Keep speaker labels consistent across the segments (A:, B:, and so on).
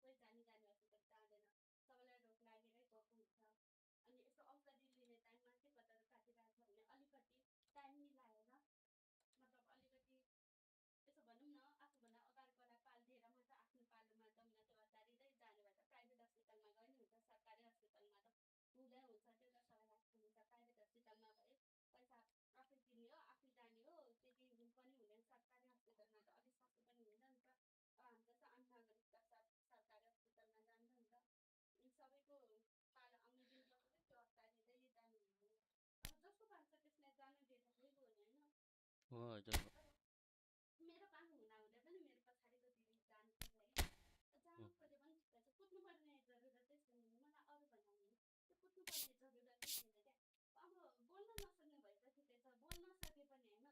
A: सबै जानी हस्पिटल जाँदैन, सबैलाई रोग लागेरै गएको हुन्छ। अनि यस्तो औषधि लिने टाइममा के कता काटिरहेको छ भने अलिकति टाइम मिलाएर मतलब अलिकति यसो भनौँ न आफूभन्दा अगाडिकोलाई पालिदिएर मात्र आफ्नो पालोमा जम्न त्यो हतारिँदै जाने भए त प्राइभेट हस्पिटलमा गए नि हुन्छ। सरकारी हस्पिटलमा त हुँदै हुन्छ, त्यो त सबैलाई थाहा हुन्छ। प्राइभेट हस्पिटलमा भए पैसा आफै तिर्ने हो आफै जाने हो, त्यति पनि हुँदैन। सरकारी हस्पिटलमा त अलिक सस्तो पनि हुँदैन नि त। हाम्रो त आम नागरिकता सरकारी हस्पिटलमा जान्छ नि त। सबैको पालो आउनु दिनुपर्छ कि त्यो हतारिँदै जानु हुँदैन। अब जसको पालो छ त्यसलाई जानु दिएर गएको होइन।
B: हो हजुर।
A: मेरो पालो हुँदाहुँदै पनि मेरो पछाडिको दिदी जानु पर्यो है, जानु पर्यो पनि ठिकै छ। कुद्नुपर्ने जरुरतै छैन, मलाई अरू भन्दा नि त्यो कुद्नुपर्ने जरुरतै छैन क्या। अब बोल्न नसक्ने भएपछि त बोल्न सके पनि होइन,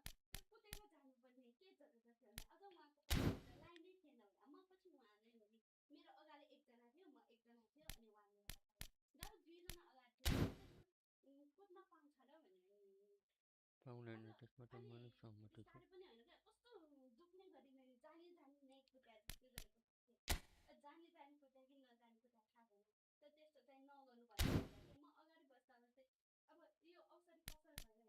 A: त्यो कुदेर जानुपर्ने के जरुरत थियो भने अझ उहाँको पछि लाइनै थिएन होला, म पछि उहाँ नै हो नि। मेरो अगाडि एकजना थियो, म एकजना थियो, अनि उहाँ मेरो पछाडि। जब दुईजना अगाडि थियो त्यस्तो कुद्न पाउँछ र भने
B: पाउँदैन, त्यसमा त म
A: अनि
B: सहमत छु।
A: बिस्तारै पनि होइन क्या, कस्तो दुख्ने गरी जानी नै कुदाएर जस्तै गरेको थिएँ। जानी कुद्या कि नजानी कुद्या थाहा भएन। त त्यस्तो चाहिँ नगर्नु भन्नु कि म अगाडि बस्दा चाहिँ अब यो औषधि कसरी भयो होइन,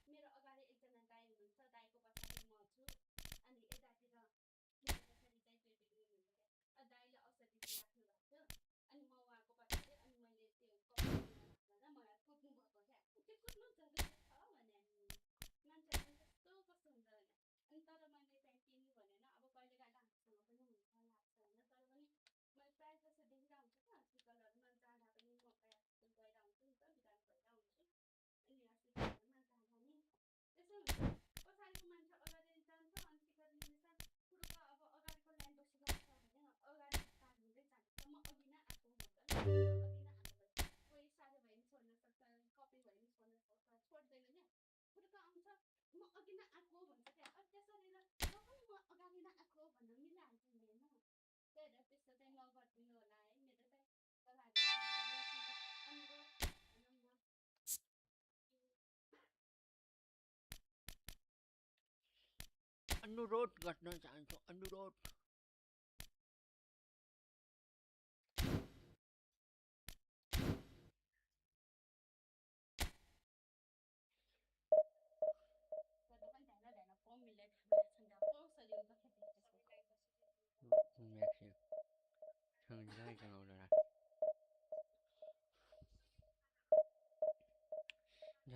A: मेरो अगाडि एकजना दाइ हुनुहुन्छ, दाइको पछाडि म छु, अनि यतातिर मेरो पछाडि चाहिँ त्यो दिदी हुनुहुन्छ क्या। दाइले औषधि दिइराख्नु भएको थियो, अनि म उहाँको पछाडि, अनि मैले त्यो कपालमा राख्दा मलाई कुद्नु भएको क्या। त्यो कुद्नु जरुरी छ भने मान्छेहरू कस्तो कस्तो हुन्छ भने। अनि तर मैले चाहिँ किन्नु भनेन, अब कहिलेकाहीँ हामीसँग पनि हुन्छ लाग्छ होइन। तर पनि मैले प्रायः जस्तो देखिरहेको हुन्छु क्या हस्पिटलहरूमा जाँदा पनि, म प्रायः हस्पिटल गएर आउँछु नि त, बिराम भएर आउँछु। अनि हस्पिटलहरूमा जाँदा नि त्यसै हुन्छ, पछाडिको मान्छे अगाडि जान्छ अनि टिकट लिनेछ पुरुष अब अगाडिको लाइन बसिरहेको छ भने अगाडि पार हुँदै जान्छ। म अघि नै आएको हुन्छ, अघि नै आएको भए कोही साह्रो भयो भने छोड्न सक्छ, कपी भयो भने छोड्न सक्छ, छोड्दैन क्या। पुरुष आउँछ म अघि नै आएको भन्छ क्या। त्यसरी त पनि म अगाडि नै आएको भन्न मिलिहाल्छ नि होइन। त्यही भएर त्यस्तो चाहिँ नगरिदिनु होला है, मेरो चाहिँ
B: अनुरोध गर्न चाहन्छु, अनुरोध।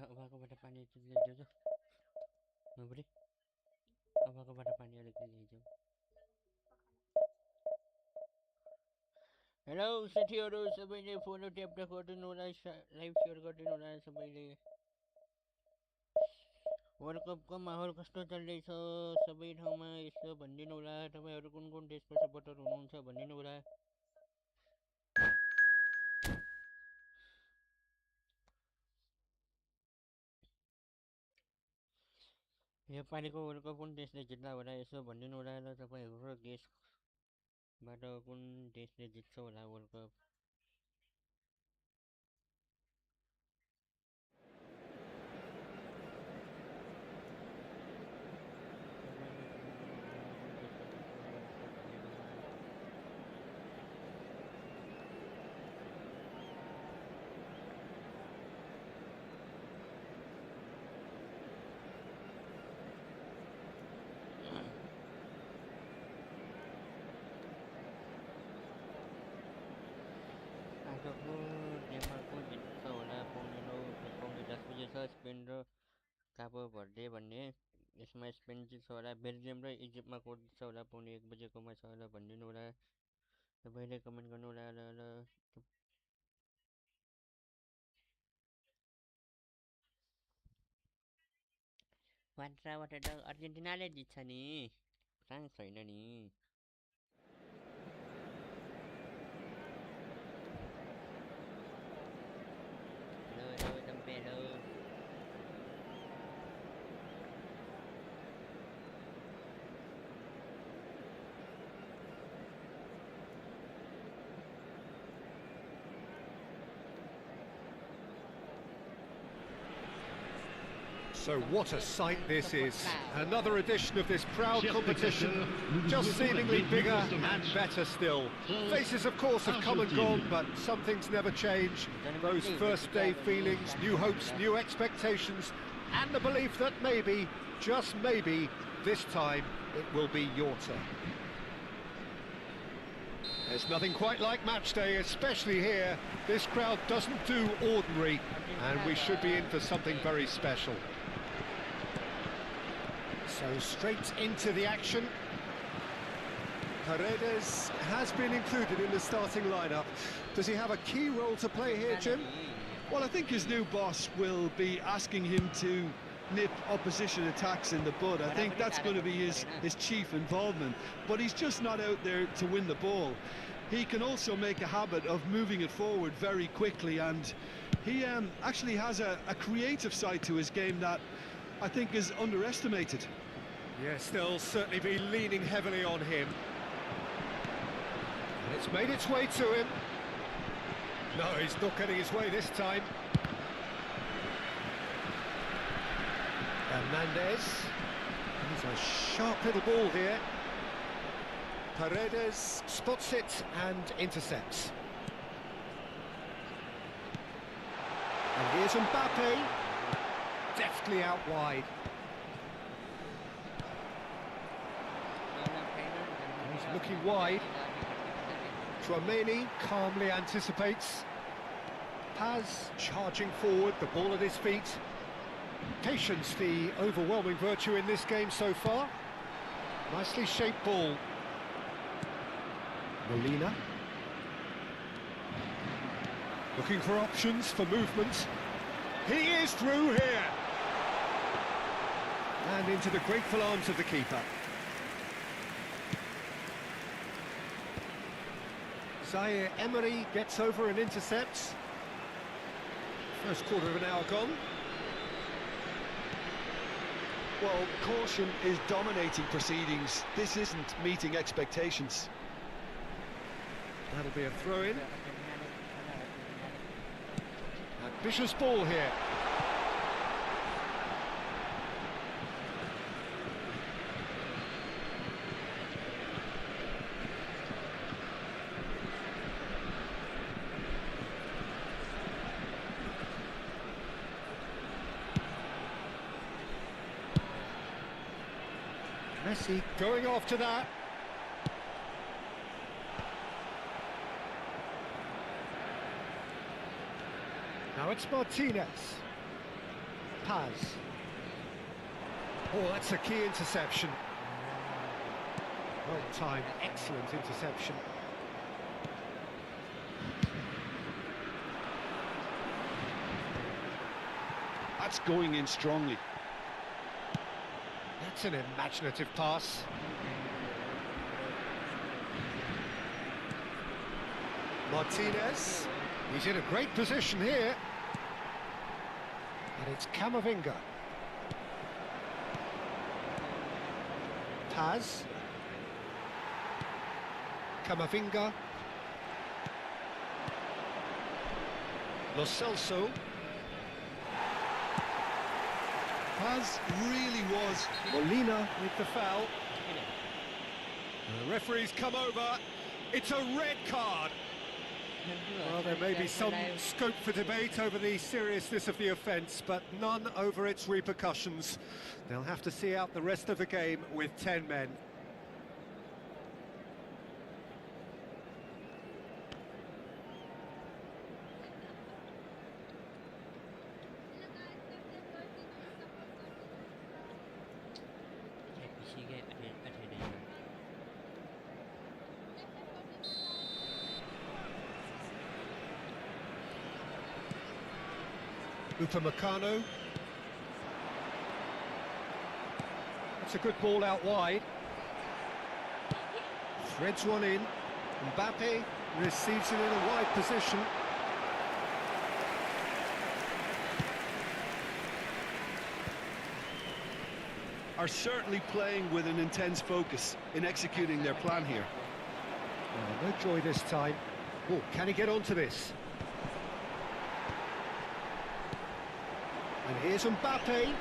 B: अबकोबाट पानी ल्याइदेऊ, नबुढी अबकोबाट पानी अलिकति ल्याइदेऊ। हेलो साथीहरू, सबैले फलो ट्याप गरिदिनु होला, लाइभ सेयर गरिदिनु होला। सबैले वर्ल्ड कपको माहौल कस्तो चल्दैछ सबै ठाउँमा यसो भनिदिनु होला। तपाईँहरू कुन कुन देशको सपोर्टर हुनुहुन्छ भनिदिनु होला। योपालिको वर्ल्ड कप कुन देशले जित्ला होला यसो भनिदिनु होला। र तपाईँहरूको देशबाट कुन देशले जित्छ होला वर्ल्ड कप। आजको डेनमार्कको जित्छ होला, पाउने 10 बजे छ। स्पेन र काबो भर्दे भन्ने, यसमा स्पेन जित्छ होला। बेल्जियम र इजिप्टमा कोर्स होला, पाउने 1 बजेकोमा छ होला भनिदिनु होला। सबैले कमेन्ट गर्नु होला। ल वाट्राबाट त अर्जेन्टिनाले जित्छ नि, फ्रान्स होइन नि।
C: So what a sight this is. Another edition of this proud competition, just seemingly bigger and better still. Faces, of course, have come and gone, but some things never change. Those first day feelings, new hopes, new expectations, and the belief that maybe, just maybe, this time it will be your turn. There's nothing quite like match day, especially here. This crowd doesn't do ordinary, and we should be in for something very special. So straight into the action. Paredes has been included in the starting lineup. Does he have a key role to play here, Jim?
D: Well, I think his new boss will be asking him to nip opposition attacks in the bud. I think that's going to be his chief involvement, but he's just not out there to win the ball. He can also make a habit of moving it forward very quickly, and he actually has a creative side to his game that I think is underestimated.
C: Yes, they'll certainly be leaning heavily on him. And it's made its way to him. No, he's not getting his way this time. Hernandez. He's a sharp little ball here. Paredes spots it and intercepts. And here's Mbappe. Deftly out wide. He's looking wide. Tchouaméni calmly anticipates. Paz charging forward, the ball at his feet. Patience, the overwhelming virtue in this game so far. Nicely shaped ball. Molina. Looking for options for movement. He is through here. And into the grateful arms of the keeper. Zaire Emery gets over and intercepts. First quarter of an hour gone.
D: Well, caution is dominating proceedings. This isn't meeting expectations.
C: That'll be a throw-in. Ambitious ball here. Messi going off to that. Now it's Martinez. Paz. Oh, that's a key interception. Well timed, excellent interception.
D: That's going in strongly.
C: That's an imaginative pass. Martinez. He's in a great position here. And it's Camavinga. Paz. Camavinga. Lo Celso.
D: Paz really was.
C: Molina with the foul. The referee's come over. It's a red card. Well, there may be some scope for debate over the seriousness of the offence, but none over its repercussions. They'll have to see out the rest of the game with 10 men. Upamecano. It's a good ball out wide. Threads one in. Mbappe receives it in a wide position.
D: Are certainly playing with an intense focus in executing their plan here.
C: Oh, no joy this time. Oh, can he get onto this? And here's Mbappe.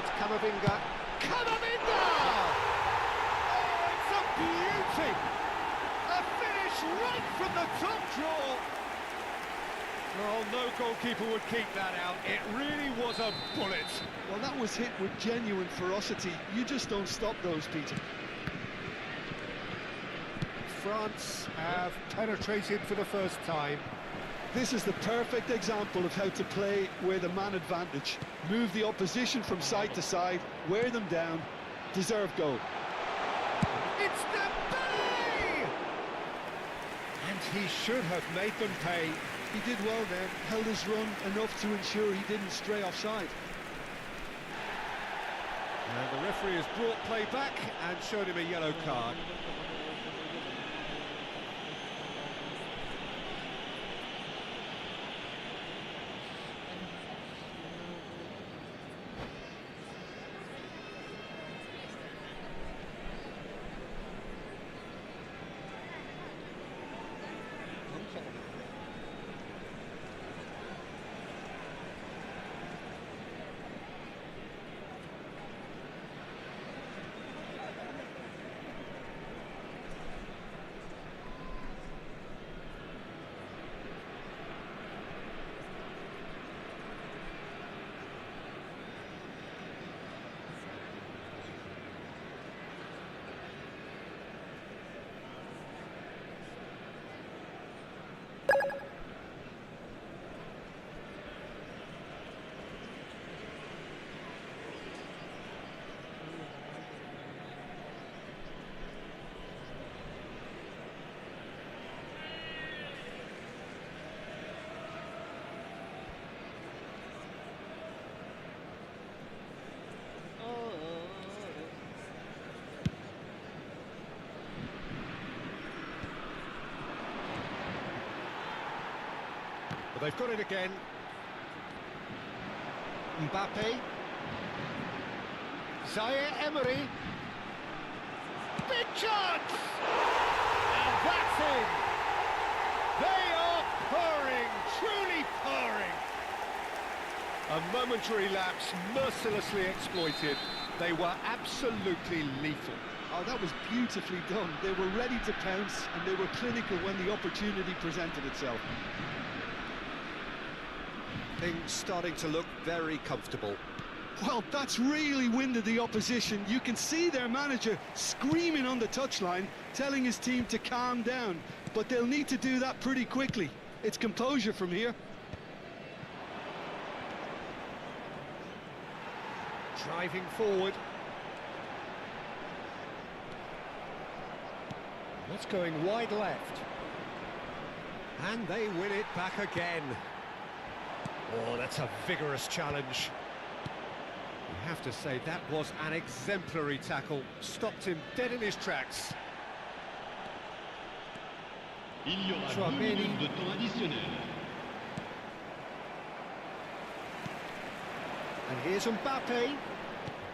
C: it's Camavinga. Camavinga! Oh, it's a beauty! A finish right from the top draw. Oh, no goalkeeper would keep that out. It really was a bullet.
D: Well, that was hit with genuine ferocity. You just don't stop those, Peter.
C: France have penetrated for the first time.
D: This is the perfect example of how to play with a man advantage. Move the opposition from side to side, wear them down, deserve goal.
C: It's Dembele! And he should have made them pay.
D: He did well there, held his run enough to ensure he didn't stray offside.
C: And the referee has brought play back and showed him a yellow card. They've got it again. Mbappe. Zaire Emery. Big chance! And that's in! They are purring, truly purring. A momentary lapse mercilessly exploited. They were absolutely lethal.
D: Oh, that was beautifully done. They were ready to pounce and they were clinical when the opportunity presented itself.
C: Things starting to look very comfortable.
D: Well, that's really winded the opposition. You can see their manager screaming on the touchline, telling his team to calm down. But they'll need to do that pretty quickly. It's composure from here.
C: Driving forward. That's going wide left. And they win it back again. Oh, that's a vigorous challenge. You have to say that was an exemplary tackle. Stopped him dead in his tracks.
E: Il y aura 2 minutes de temps additionnel.
C: And here's Mbappe.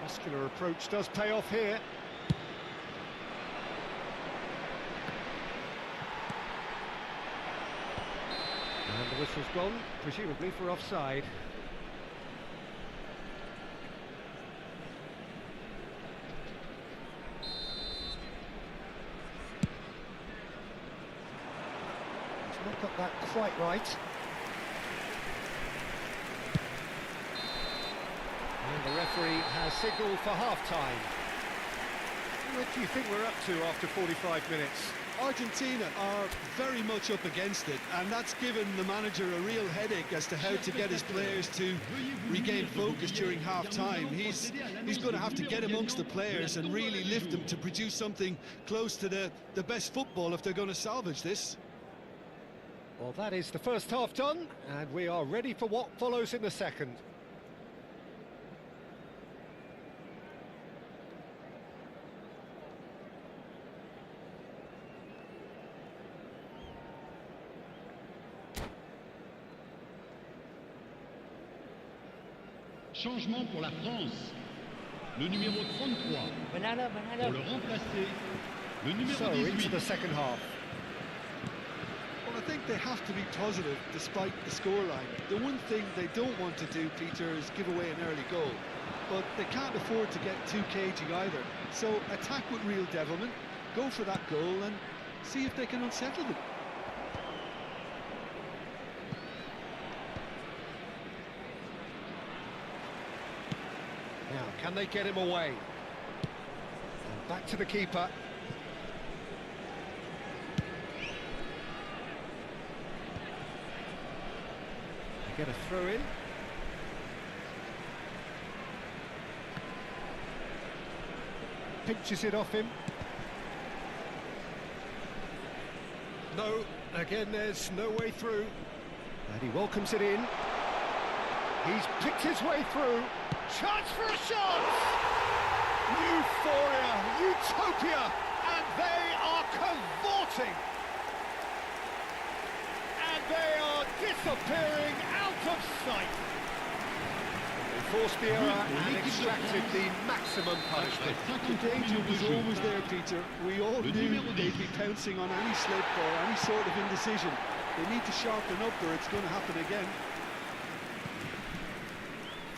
C: Muscular approach does pay off here. And the whistle's gone, presumably for offside. He's not got that quite right. And the referee has signalled for half-time. What do you think we're up to after 45 minutes?
D: Argentina are very much up against it, and that's given the manager a real headache as to how to get his players to regain focus during half-time. He's going to have to get amongst the players and really lift them to produce something close to the best football if they're going to salvage this.
C: Well, that is the first half done, and we are ready for what follows in the second.
E: Changement pour la France. Le numéro 33. Pour le remplacer, le numéro
C: So,
E: 18.
C: into the second half.
D: Well, I think they have to be positive despite the scoreline. The one thing they don't want to do, Peter, is give away an early goal. but they can't afford to get too cagey either. So attack with real devilment, go for that goal and see if they can unsettle them.
C: Now, can they get him away? And back to the keeper. They get a throw in. Pinches it off him. No, again there's no way through. And he welcomes it in. He's picked his way through. Chance for a shot! Euphoria, utopia, and they are cavorting. And they are disappearing out of sight. They forced the error and extracted the maximum punishment.
D: The danger was always there, Peter. We all knew they'd be pouncing on any slip or any sort of indecision. They need to sharpen up or it's going to happen again.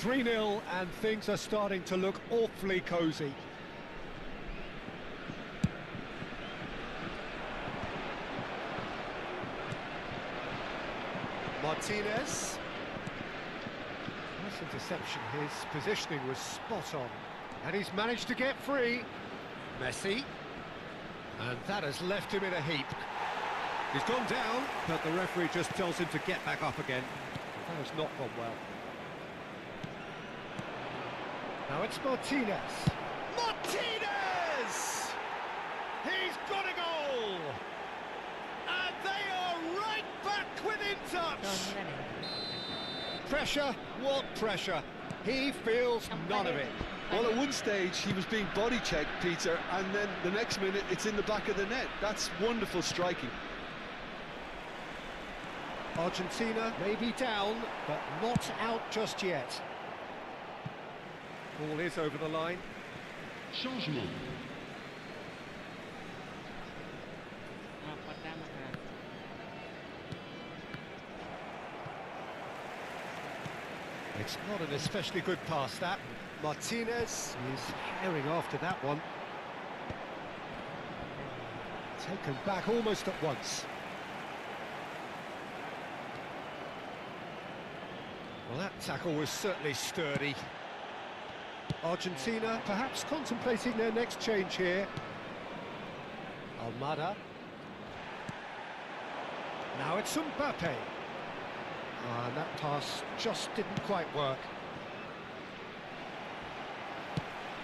C: 3-0 and things are starting to look awfully cosy. Martinez. Nice interception, his positioning was spot on. And he's managed to get free. Messi. And that has left him in a heap. He's gone down, but the referee just tells him to get back up again. That has not gone well. Now it's Martinez. Martinez! He's got a goal! And they are right back within touch! Pressure? What pressure? He feels none of it.
D: Well, at one stage he was being body checked, Peter, and then the next minute it's in the back of the net. That's wonderful striking.
C: Argentina may be down, but not out just yet. Ball is over the line.
E: Changement.
C: It's not an especially good pass, that. Martinez is herring after that one. Taken back almost at once. Well, that tackle was certainly sturdy. Argentina perhaps contemplating their next change here. Almada. Now it's Mbappe. And that pass just didn't quite work.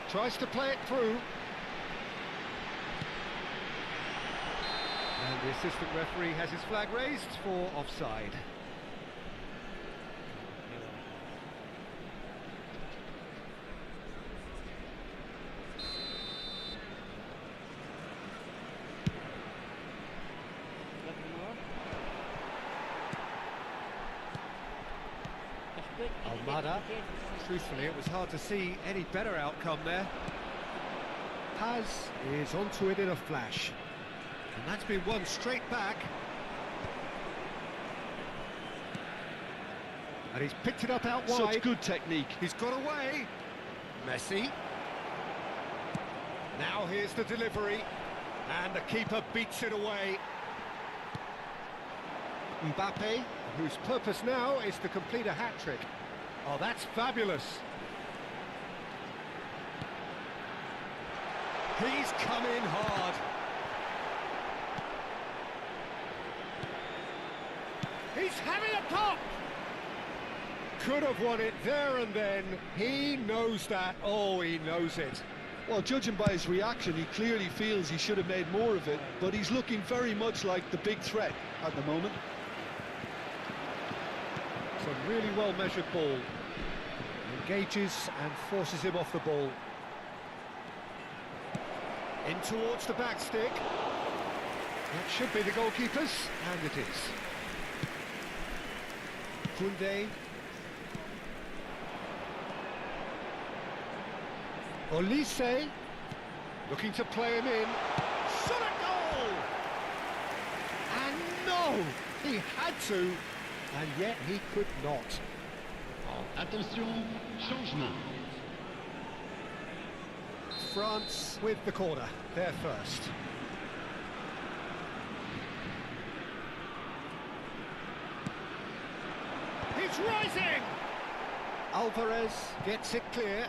C: Tries to play it through. And the assistant referee has his flag raised for offside. Almada. Truthfully, it was hard to see any better outcome there. Paz is onto it in a flash. And that's been won straight back. And he's picked it up out wide.
D: Such good technique.
C: He's got away. Messi. Now here's the delivery. And the keeper beats it away. Mbappe, whose purpose now is to complete a hat-trick. Oh, that's fabulous. He's come in hard. He's having a pop! Could have won it there and then. He knows that. Oh, he knows it.
D: Well, judging by his reaction, he clearly feels he should have made more of it, but he's looking very much like the big threat at the moment.
C: It's a really well-measured ball. Engages and forces him off the ball. In towards the back stick. That should be the goalkeeper's, and it is. Koundé. Olise. Looking to play him in. Shot a goal! And no! He had to, and yet he could not.
E: Attention, changement.
C: France with the corner, they're first. He's rising! Alvarez gets it clear.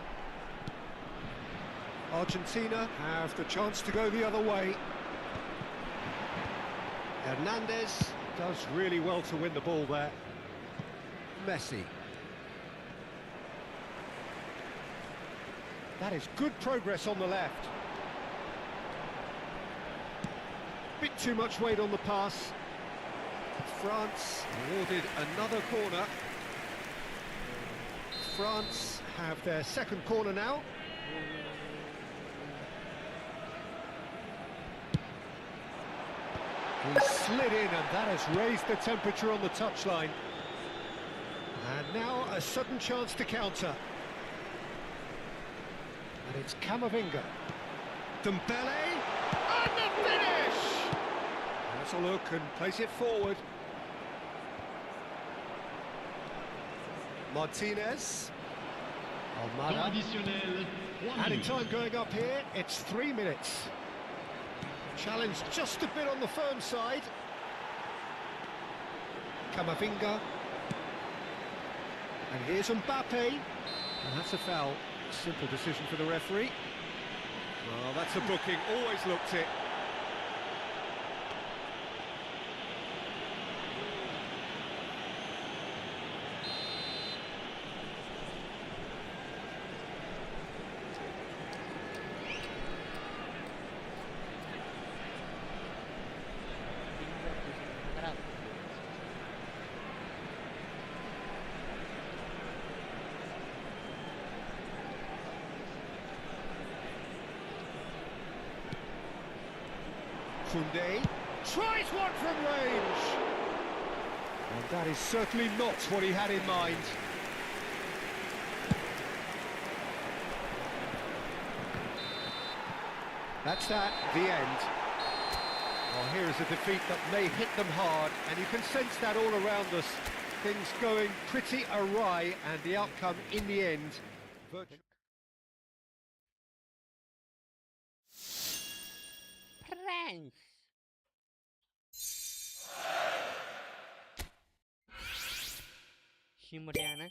C: Argentina have the chance to go the other way. Hernandez does really well to win the ball there. Messi. That is good progress on the left. Bit too much weight on the pass. France awarded another corner. France have their second corner now. He slid in, and that has raised the temperature on the touchline. And now a sudden chance to counter. And it's Camavinga. Dembele, and the finish! Has a look and plays it forward. Martinez.
E: Temps
C: Almada.
E: additionnel, 3
C: Added
E: minutes.
C: time going up here, it's 3 minutes. Challenge just a bit on the firm side. Camavinga. And here's Mbappe. And that's a foul. Simple decision for the referee. Well, that's a booking, always looked it. Koundé tries one from range. And that is certainly not what he had in mind. That's that, the end. Well, here is a defeat that may hit them hard, and you can sense that all around us. Things going pretty awry, and the outcome in the end, virtually.
B: France. Simriana.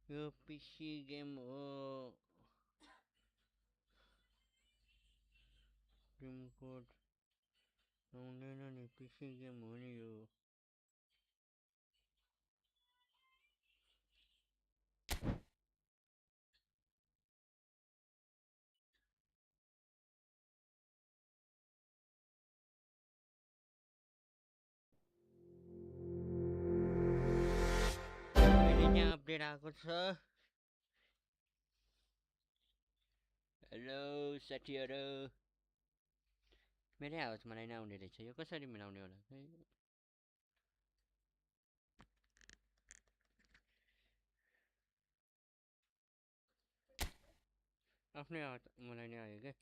B: Yo PC game game code. No, PC game only you. Ini update aku sir. Hello Satyara. मेरै आवाज मलाई नआउने रहेछ यो कसरी मिलाउने होला खै आफ्नै आवाज मलाई नै आयो के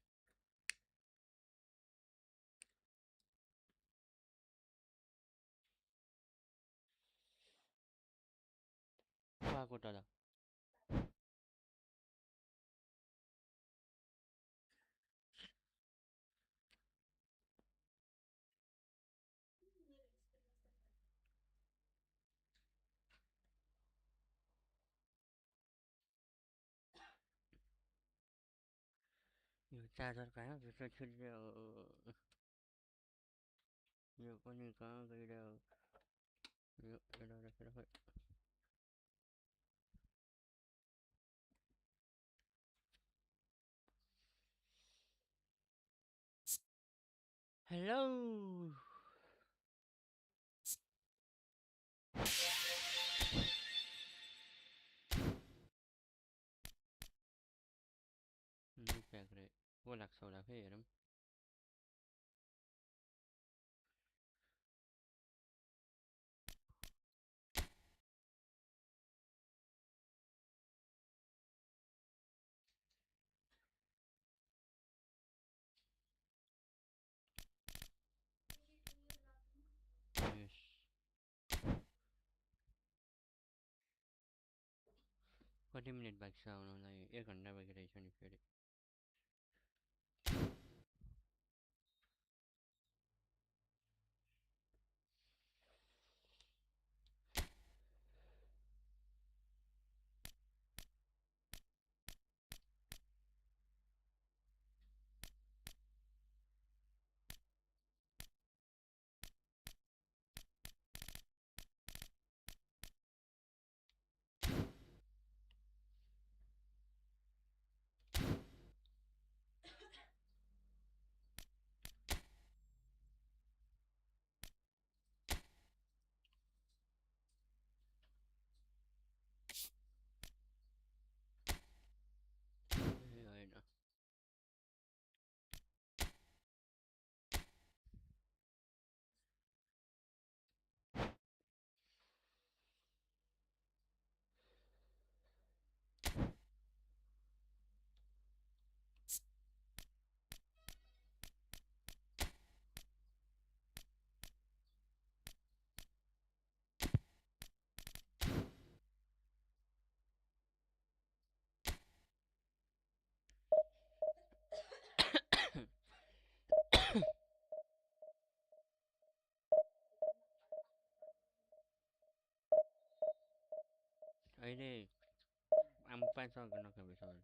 B: पाको त Cha सरकार जैसे छिड़ ये कोनी कहाँ गई रहा ये रहा Hello. Nu pegre. Volak sola ferum. Yes. 40 minute back sound on like 1 घंटा वगैरह छनी फेरे I know. अहिले I'm 500 गर्न कभी soul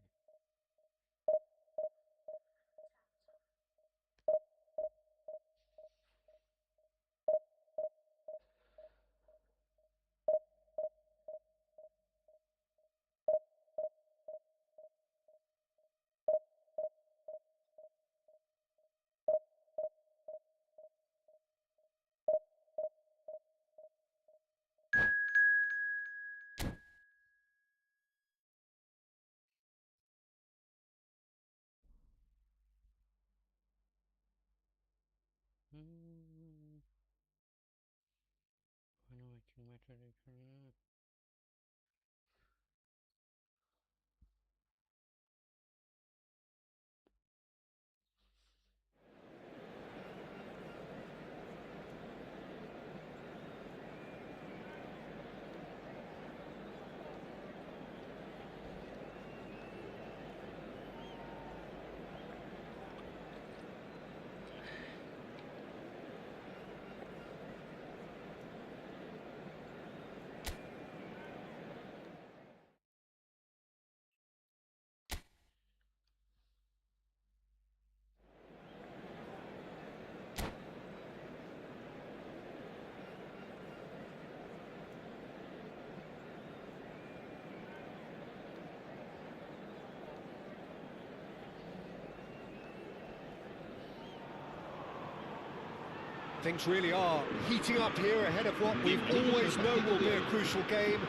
C: Things really are heating up here ahead of what we've always known will be a crucial game.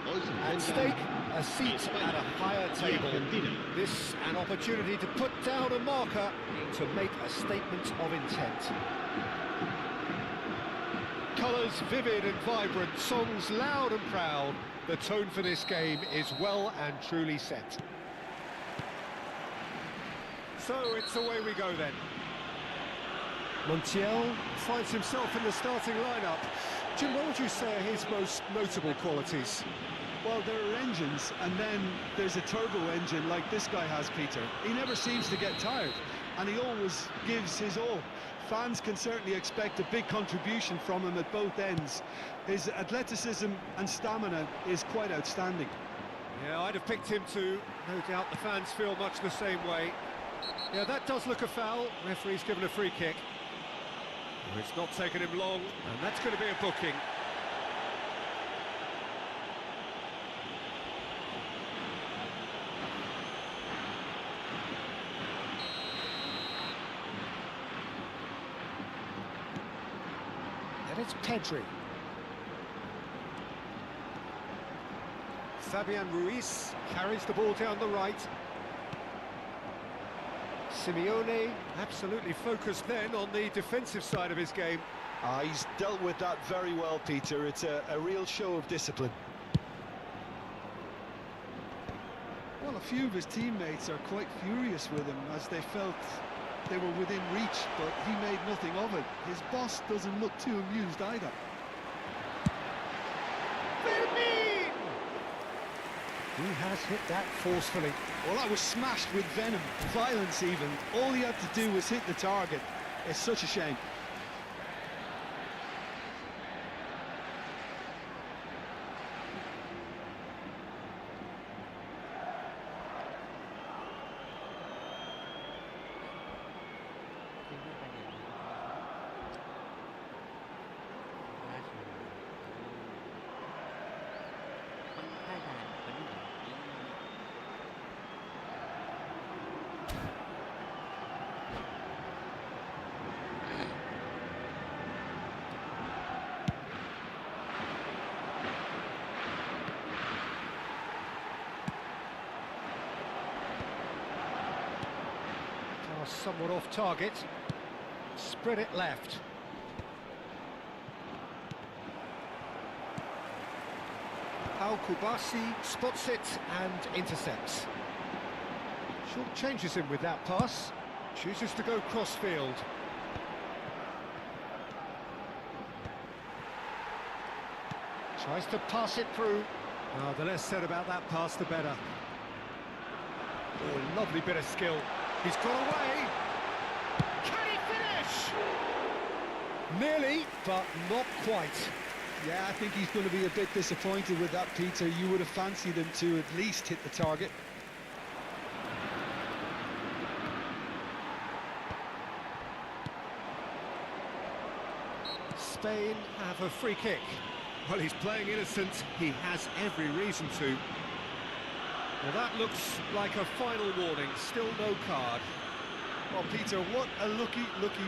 C: At stake, a seat at a higher table. This an opportunity to put down a marker to make a statement of intent. Colours vivid and vibrant, songs loud and proud. The tone for this game is well and truly set. So it's away we go then. Montiel finds himself in the starting lineup. Jim, what would you say are his most notable qualities?
D: Well, there are engines, and then there's a turbo engine like this guy has, Peter. He never seems to get tired, and he always gives his all. Fans can certainly expect a big contribution from him at both ends. His athleticism and stamina is quite outstanding.
C: Yeah, I'd have picked him too. No doubt the fans feel much the same way. Yeah, that does look a foul. Referee's given a free kick. Well, it's not taken him long, and that's going to be a booking. And it's Pedri. Fabian Ruiz carries the ball down the right. Simeone absolutely focused then on the defensive side of his game.
D: He's dealt with that very well, Peter. It's a real show of discipline. Well, a few of his teammates are quite furious with him as they felt they were within reach, but he made nothing of it. His boss doesn't look too amused either.
C: He has hit that forcefully.
D: Well, that was smashed with venom, violence even. All he had to do was hit the target. It's such a shame.
C: Somewhat off target. Spread it left. Al-Kubasi spots it and intercepts. Short changes him with that pass. Chooses to go cross-field. Tries to pass it through. Oh, the less said about that pass, the better. Oh, lovely bit of skill. He's got away. Can he finish? Nearly, but not quite.
D: Yeah, I think he's going to be a bit disappointed with that, Peter. You would have fancied him to at least hit the target.
C: Spain have a free kick. Well, he's playing innocent. He has every reason to. Well, that looks like a final warning, still no card.
D: Well, Peter, what a lucky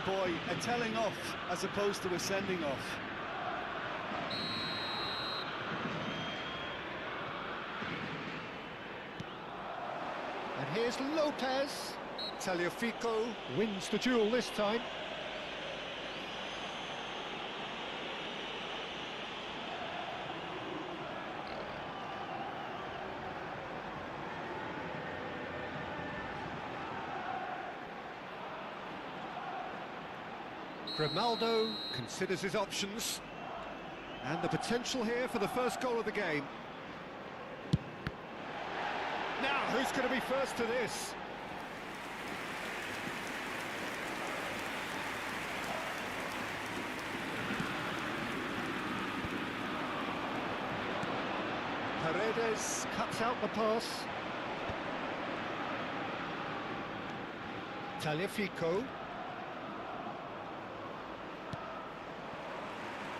D: boy. A telling off as opposed to a sending off.
C: And here's Lopez. Tagliafico wins the duel this time. Grimaldo considers his options, and the potential here for the first goal of the game. Now, who's going to be first to this? Paredes cuts out the pass. Tagliafico.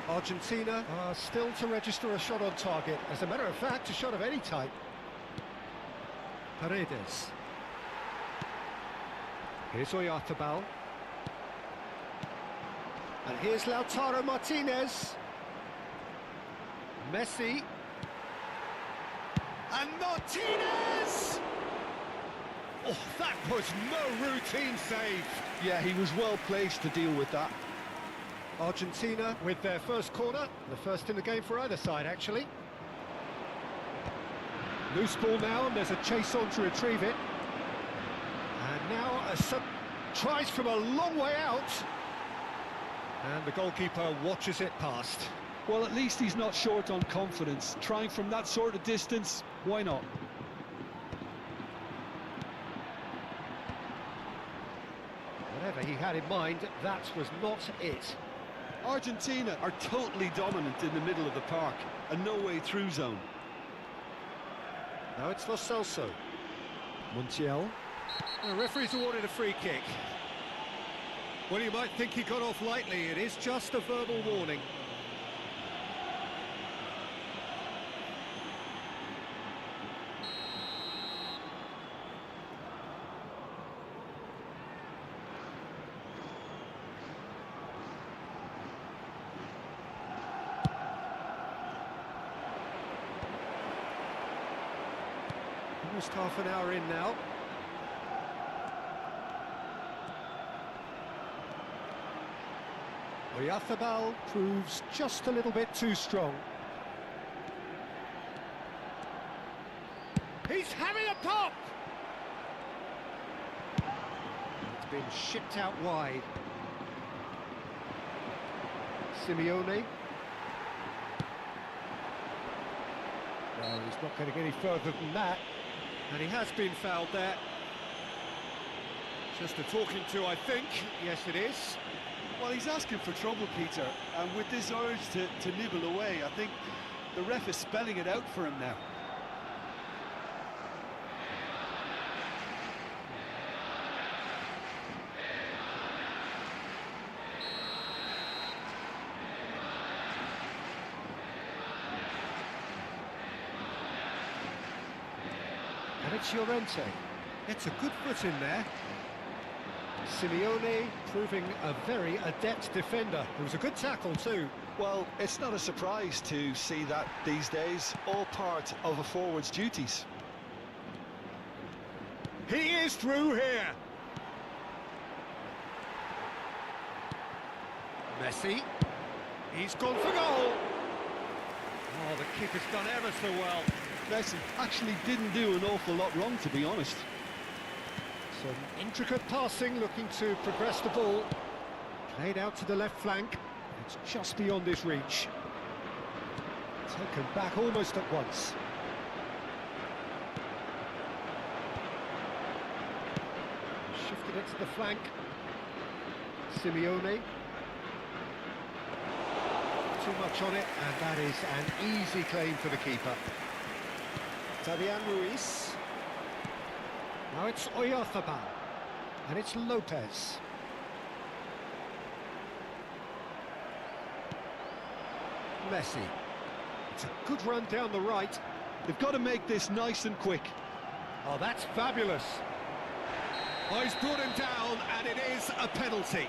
C: Argentina are still to register a shot on target. As a matter of fact, a shot of any type. Paredes. Here's Oyarzabal. And here's Lautaro Martinez. Messi. And Martinez! Oh, that was no routine save.
D: Yeah, he was well placed to deal with that.
C: Argentina with their first corner, the first in the game for either side, actually. Loose ball now, and there's a chase on to retrieve it. And now a tries from a long way out. And the goalkeeper watches it past.
D: Well, at least he's not short on confidence. Trying from that sort of distance, why not?
C: Whatever he had in mind, that was not it.
D: Argentina are totally dominant in the middle of the park, a no-way through zone.
C: Now it's Lo Celso. Montiel. The referee's awarded a free kick. Well, you might think he got off lightly. It is just a verbal warning. Almost half an hour in now. eFOOTBALL proves just a little bit too strong. He's having a pop! It's been shipped out wide. Simeone. Well, he's not going to get any further than that. And he has been fouled there. Just a talking to, I think. Yes, it is.
D: Well, he's asking for trouble, Peter, and with this urge to nibble away, I think the ref is spelling it out for him now.
C: And it's Llorente. It's a good foot in there. Simeone proving a very adept defender. It was a good tackle too.
D: Well, it's not a surprise to see that these days, all part of a forward's duties.
C: He is through here. Messi. He's gone for goal. Oh, the keeper's done ever so well.
D: Messi actually didn't do an awful lot wrong, to be honest.
C: Some intricate passing, looking to progress the ball. Played out to the left flank. It's just beyond his reach. Taken back almost at once. Shifted it to the flank. Simeone. Too much on it, and that is an easy claim for the keeper. Fabian Ruiz. Now it's eFOOTBALL, and it's Lopez. Messi. It's a good run down the right.
D: They've got to make this nice and quick.
C: Oh, that's fabulous. Oh, he's brought him down, and it is a penalty.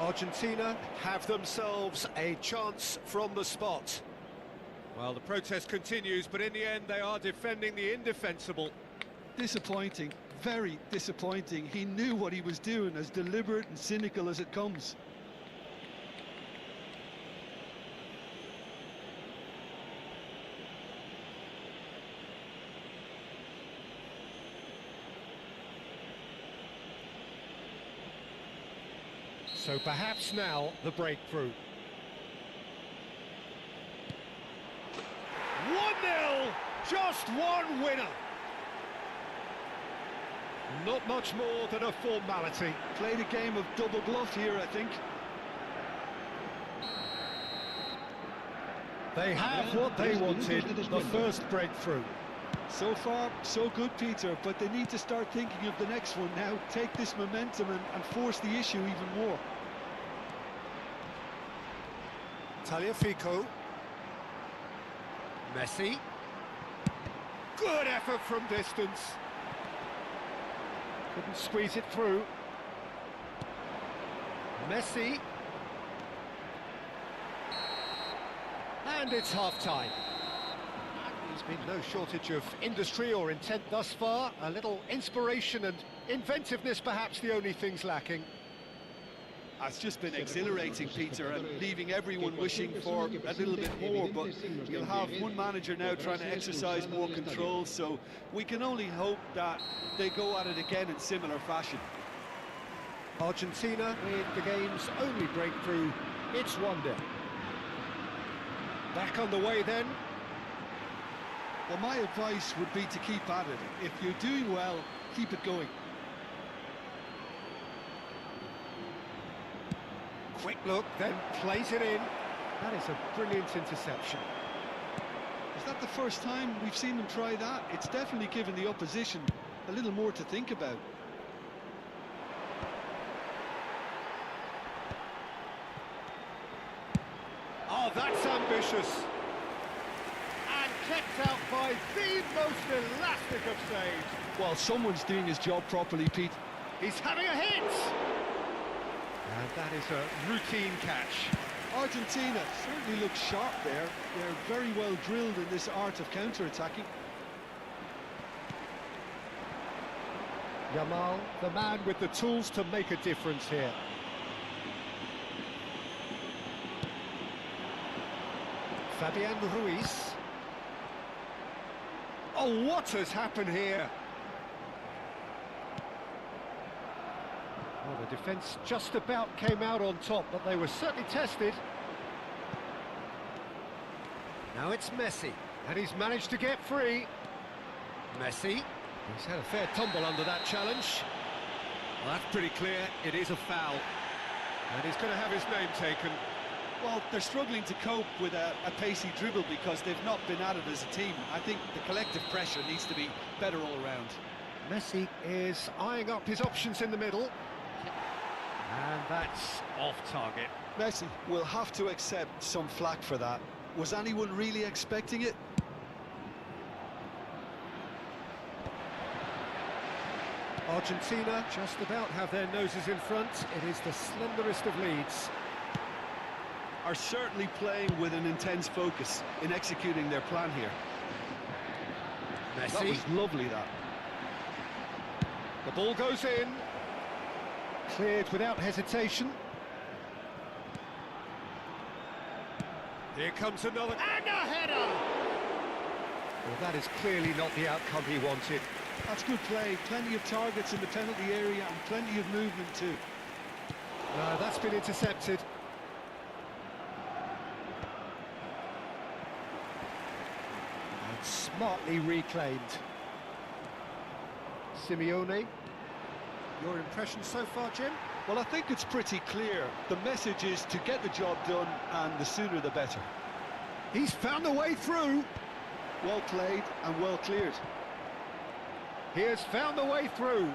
C: Argentina have themselves a chance from the spot. Well, the protest continues, but in the end they are defending the indefensible.
D: Disappointing, very disappointing. He knew what he was doing, as deliberate and cynical as it comes.
C: So perhaps now the breakthrough. 1-0, just one winner. Not much more than a formality.
D: Played a game of double bluff here, I think.
C: They have what they wanted, the first breakthrough.
D: So far, so good, Peter, but they need to start thinking of the next one now. Take this momentum and force the issue even more.
C: Tagliafico. Messi. Good effort from distance. Couldn't squeeze it through. Messi. And it's half-time. There's been no shortage of industry or intent thus far. A little inspiration and inventiveness, perhaps the only things lacking.
D: It's just been exhilarating, Peter, and leaving everyone wishing for a little bit more, but you'll have one manager now trying to exercise more control, so we can only hope that they go at it again in similar fashion.
C: Argentina with the game's only breakthrough. It's 1-0. Back on the way then.
D: Well, my advice would be to keep at it. If you're doing well, keep it going.
C: Quick look, then plays it in. That is a brilliant interception.
D: Is that the first time we've seen them try that? It's definitely given the opposition a little more to think about.
C: Oh, that's ambitious. And kept out by the most elastic of saves.
D: Well, someone's doing his job properly, Pete.
C: He's having a hit! And that is a routine catch.
D: Argentina certainly looks sharp there. They're very well drilled in this art of counter-attacking.
C: Yamal, the man with the tools to make a difference here. Fabian Ruiz. Oh, what has happened here? Well, the defence just about came out on top, but they were certainly tested. Now it's Messi, and he's managed to get free. Messi. He's had a fair tumble under that challenge. Well, that's pretty clear, it is a foul. And he's going to have his name taken.
D: Well, they're struggling to cope with a pacey dribble because they've not been at it as a team. I think the collective pressure needs to be better all around.
C: Messi is eyeing up his options in the middle. And that's off target.
D: Messi will have to accept some flack for that. Was anyone really expecting it?
C: Argentina just about have their noses in front. It is the slenderest of leads.
D: Are certainly playing with an intense focus in executing their plan here.
C: Messi.
D: That was lovely, that.
C: The ball goes in. Cleared without hesitation. Here comes another. And a header! Well, that is clearly not the outcome he wanted.
D: That's good play. Plenty of targets in the penalty area and plenty of movement too.
C: No, that's been intercepted. And smartly reclaimed. Simeone, your impression so far, Jim?
D: Well, I think it's pretty clear. The message is to get the job done, and the sooner the better.
C: He's found a way through.
D: Well played and well cleared.
C: He has found a way through.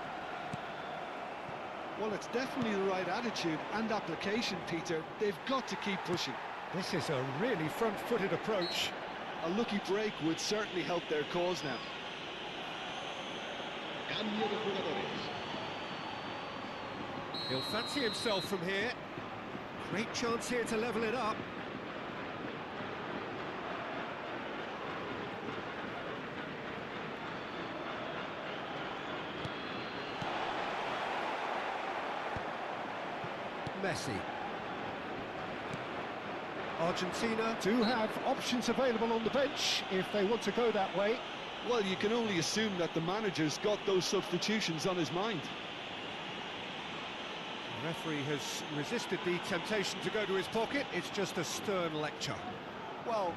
D: Well, it's definitely the right attitude and application, Peter. They've got to keep pushing.
C: This is a really front-footed approach.
D: A lucky break would certainly help their cause now.
E: Cambio de jugadores.
C: He'll fancy himself from here. Great chance here to level it up. Messi. Argentina do have options available on the bench if they want to go that way.
D: Well, you can only assume that the manager's got those substitutions on his mind.
C: The referee has resisted the temptation to go to his pocket. It's just a stern lecture.
D: Well,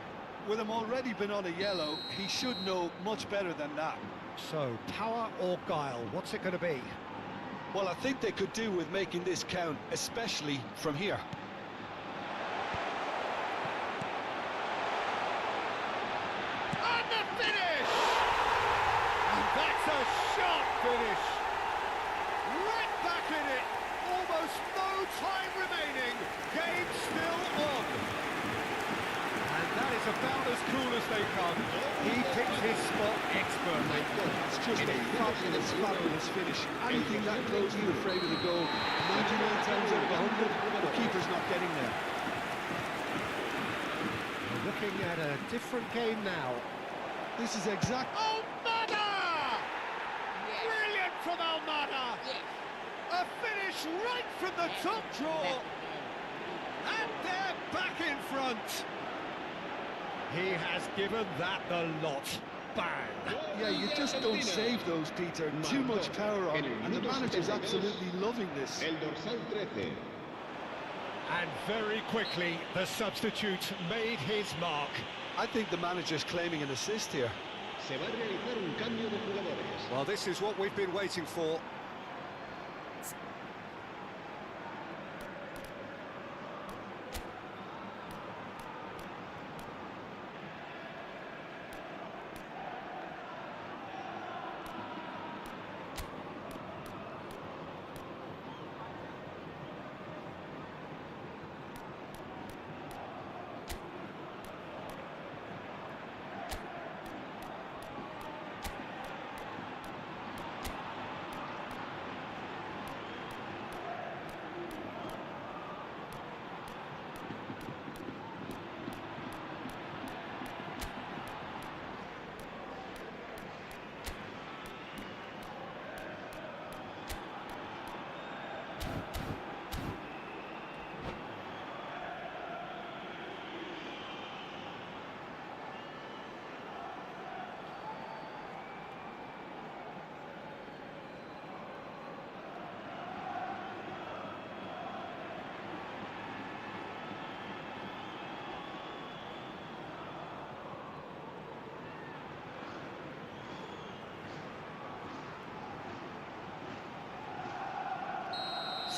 D: with him already been on a yellow, he should know much better than that.
C: So, power or guile, what's it going to be?
D: Well, I think they could do with making this count, especially from here.
C: And the finish! And that's a sharp finish! Right back in it! Almost no time remaining. Game still on. And that is about as cool as they come. He picked his spot expertly.
D: It's just a fabulous, fabulous finish. Anything that close, you're afraid of the goal. 99 times out of 100, the keeper's not getting there.
C: We're looking at a different game now.
D: This is exact.
C: Almada! Yes. Brilliant from Almada! Yes. A finish right from the top draw. And they're back in front. He has given that the lot. Bang!
D: Yeah, you just don't save those, Peter. Too much power on him, and the manager's absolutely loving this.
E: El dorsal 13.
C: And very quickly, the substitute made his mark.
D: I think the manager's claiming an assist here.
E: Se va a realizar un cambio de jugadores.
C: Well, this is what we've been waiting for.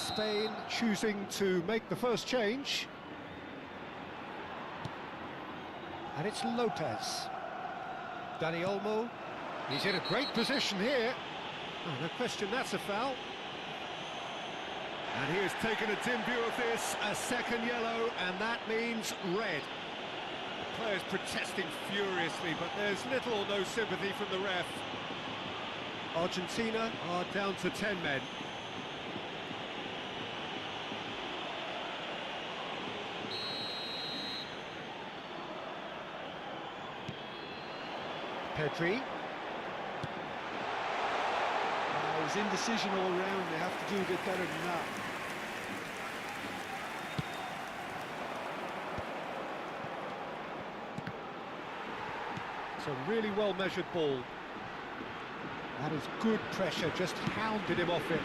C: Spain choosing to make the first change. And it's Lopez. Dani Olmo. He's in a great position here. Oh, no question that's a foul. And he has taken a dim view of this, a second yellow, and that means red. The players protesting furiously, but there's little or no sympathy from the ref. Argentina are down to 10 men. Pedri.
D: It was indecision all round. They have to do a bit better than that.
C: It's a really well-measured ball. That is good pressure, just hounded him off it.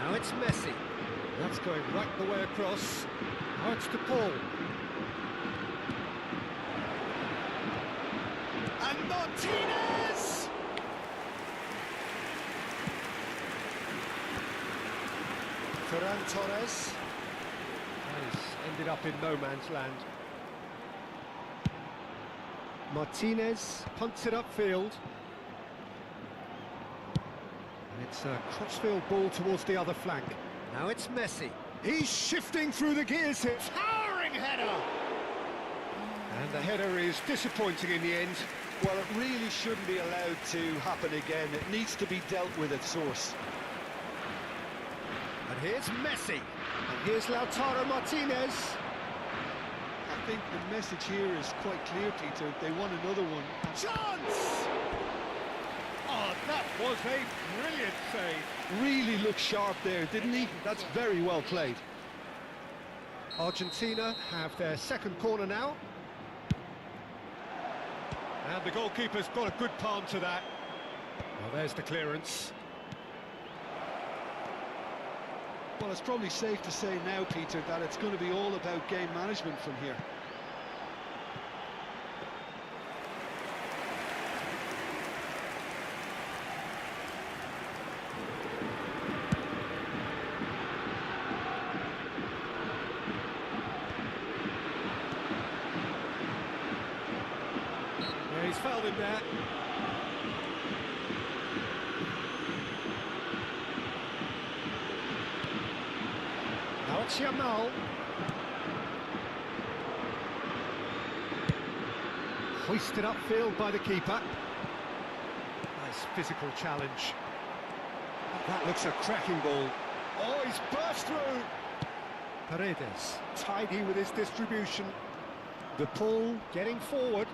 C: Now it's Messi. That's going right the way across. Now it's to Paul. And Martinez! Ferran Torres. He's ended up in no man's land. Martinez punts it upfield. And it's a crossfield ball towards the other flank. Now it's Messi. He's shifting through the gears here. Towering header! And the header is disappointing in the end.
D: Well, it really shouldn't be allowed to happen again. It needs to be dealt with at source.
C: And here's Messi. And here's Lautaro Martinez.
D: I think the message here is quite clear, Peter. They want another one.
C: Chance! Oh, that was a brilliant save.
D: Really looked sharp there, didn't he? That's very well played.
C: Argentina have their second corner now. And the goalkeeper's got a good palm to that. Well, there's the clearance.
D: Well, it's probably safe to say now, Peter, that it's going to be all about game management from here.
C: Yeah, he's fouled him there. Now it's Yamal. Hoisted upfield by the keeper. Nice physical challenge. That looks a cracking ball. Oh, he's burst through. Paredes, tidy with his distribution. De Paul getting forward.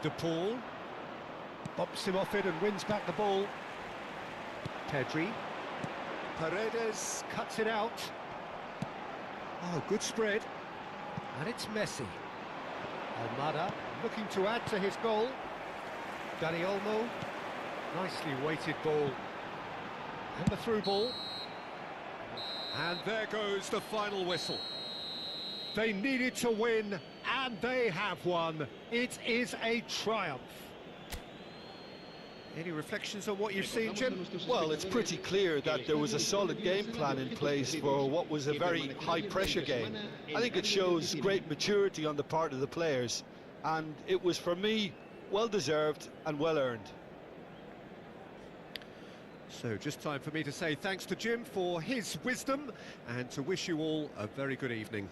C: De Paul bumps him off it and wins back the ball. Pedri. Paredes cuts it out. Oh, good spread. And it's Messi. Almada looking to add to his goal. Dani Olmo. Nicely weighted ball. And the through ball. And there goes the final whistle. They needed to win, and they have won. It is a triumph. Any reflections on what you've seen, Jim?
D: Well, it's pretty clear that there was a solid game plan in place for what was a very high-pressure game. I think it shows great maturity on the part of the players, and it was, for me, well-deserved and well-earned.
C: So just time for me to say thanks to Jim for his wisdom and to wish you all a very good evening.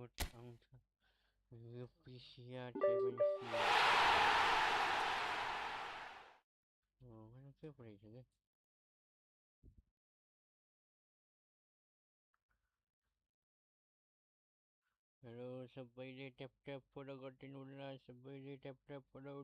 B: buat angka PCR 7C. Oh, kan favorite juga. Hello, sabay di tap tap pada gotin ulah, sabay di tap tap pada.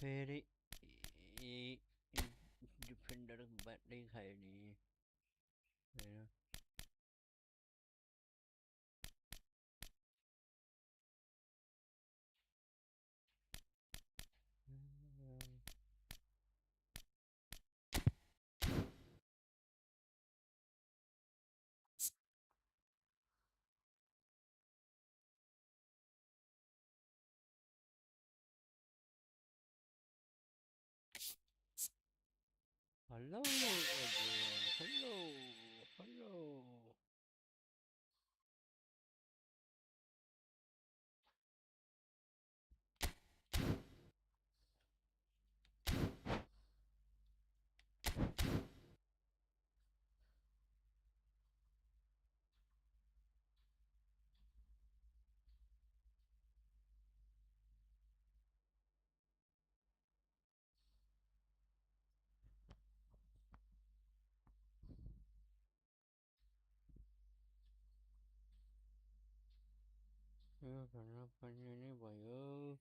B: Very defender bat đi khai đi. Hello everyone, hello. Kenapa ini bayu?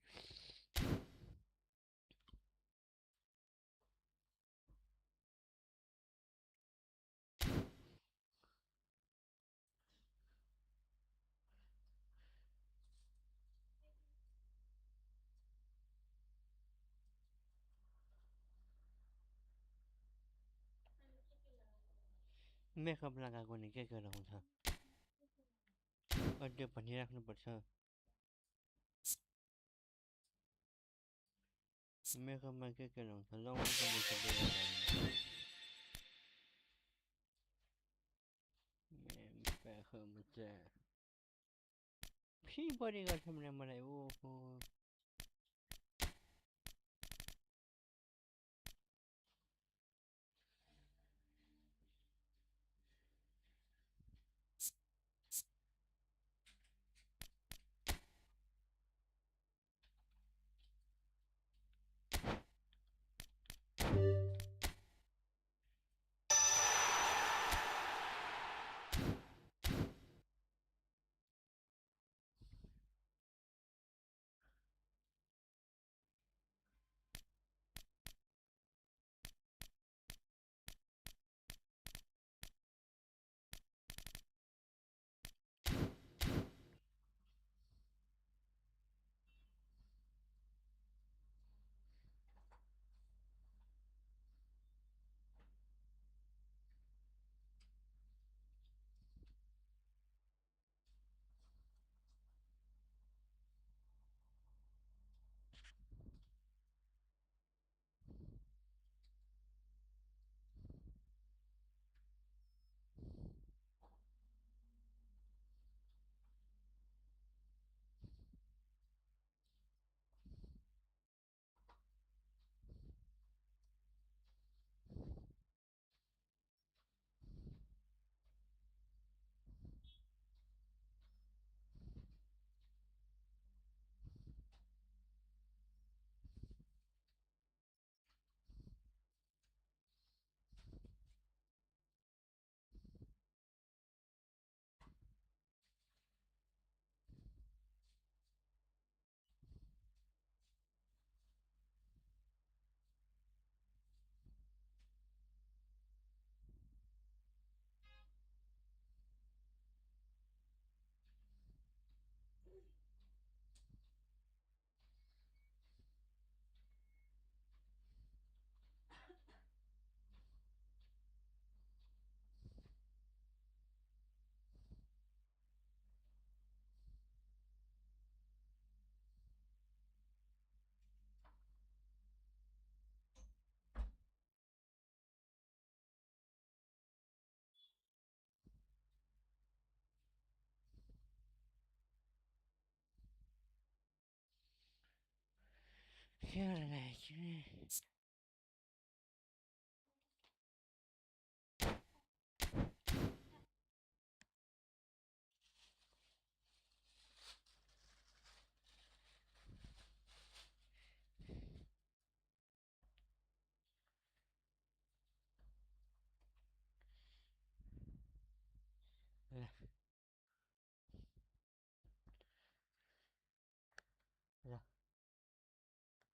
B: Makeup लगाएको नि के गराउँछ अझै भनिराख्नुपर्छ मेकअपमा के लाउँछ लाउनु पनि सक्दैन फी बढी गर्छ भने मलाई ओहो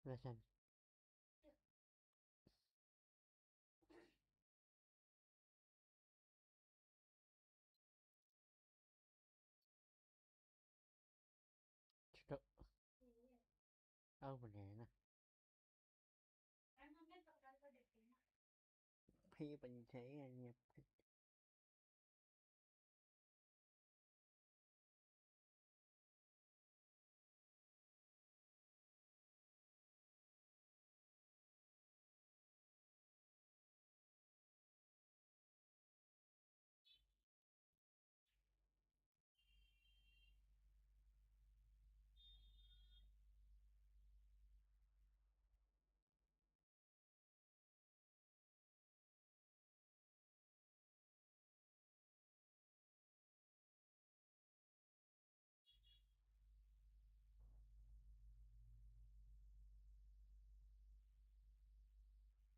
B: Listen. Stop. Oh, banana.
A: Em không biết cậu đang có đẹp thế nào.
B: Khi bạn thấy nhập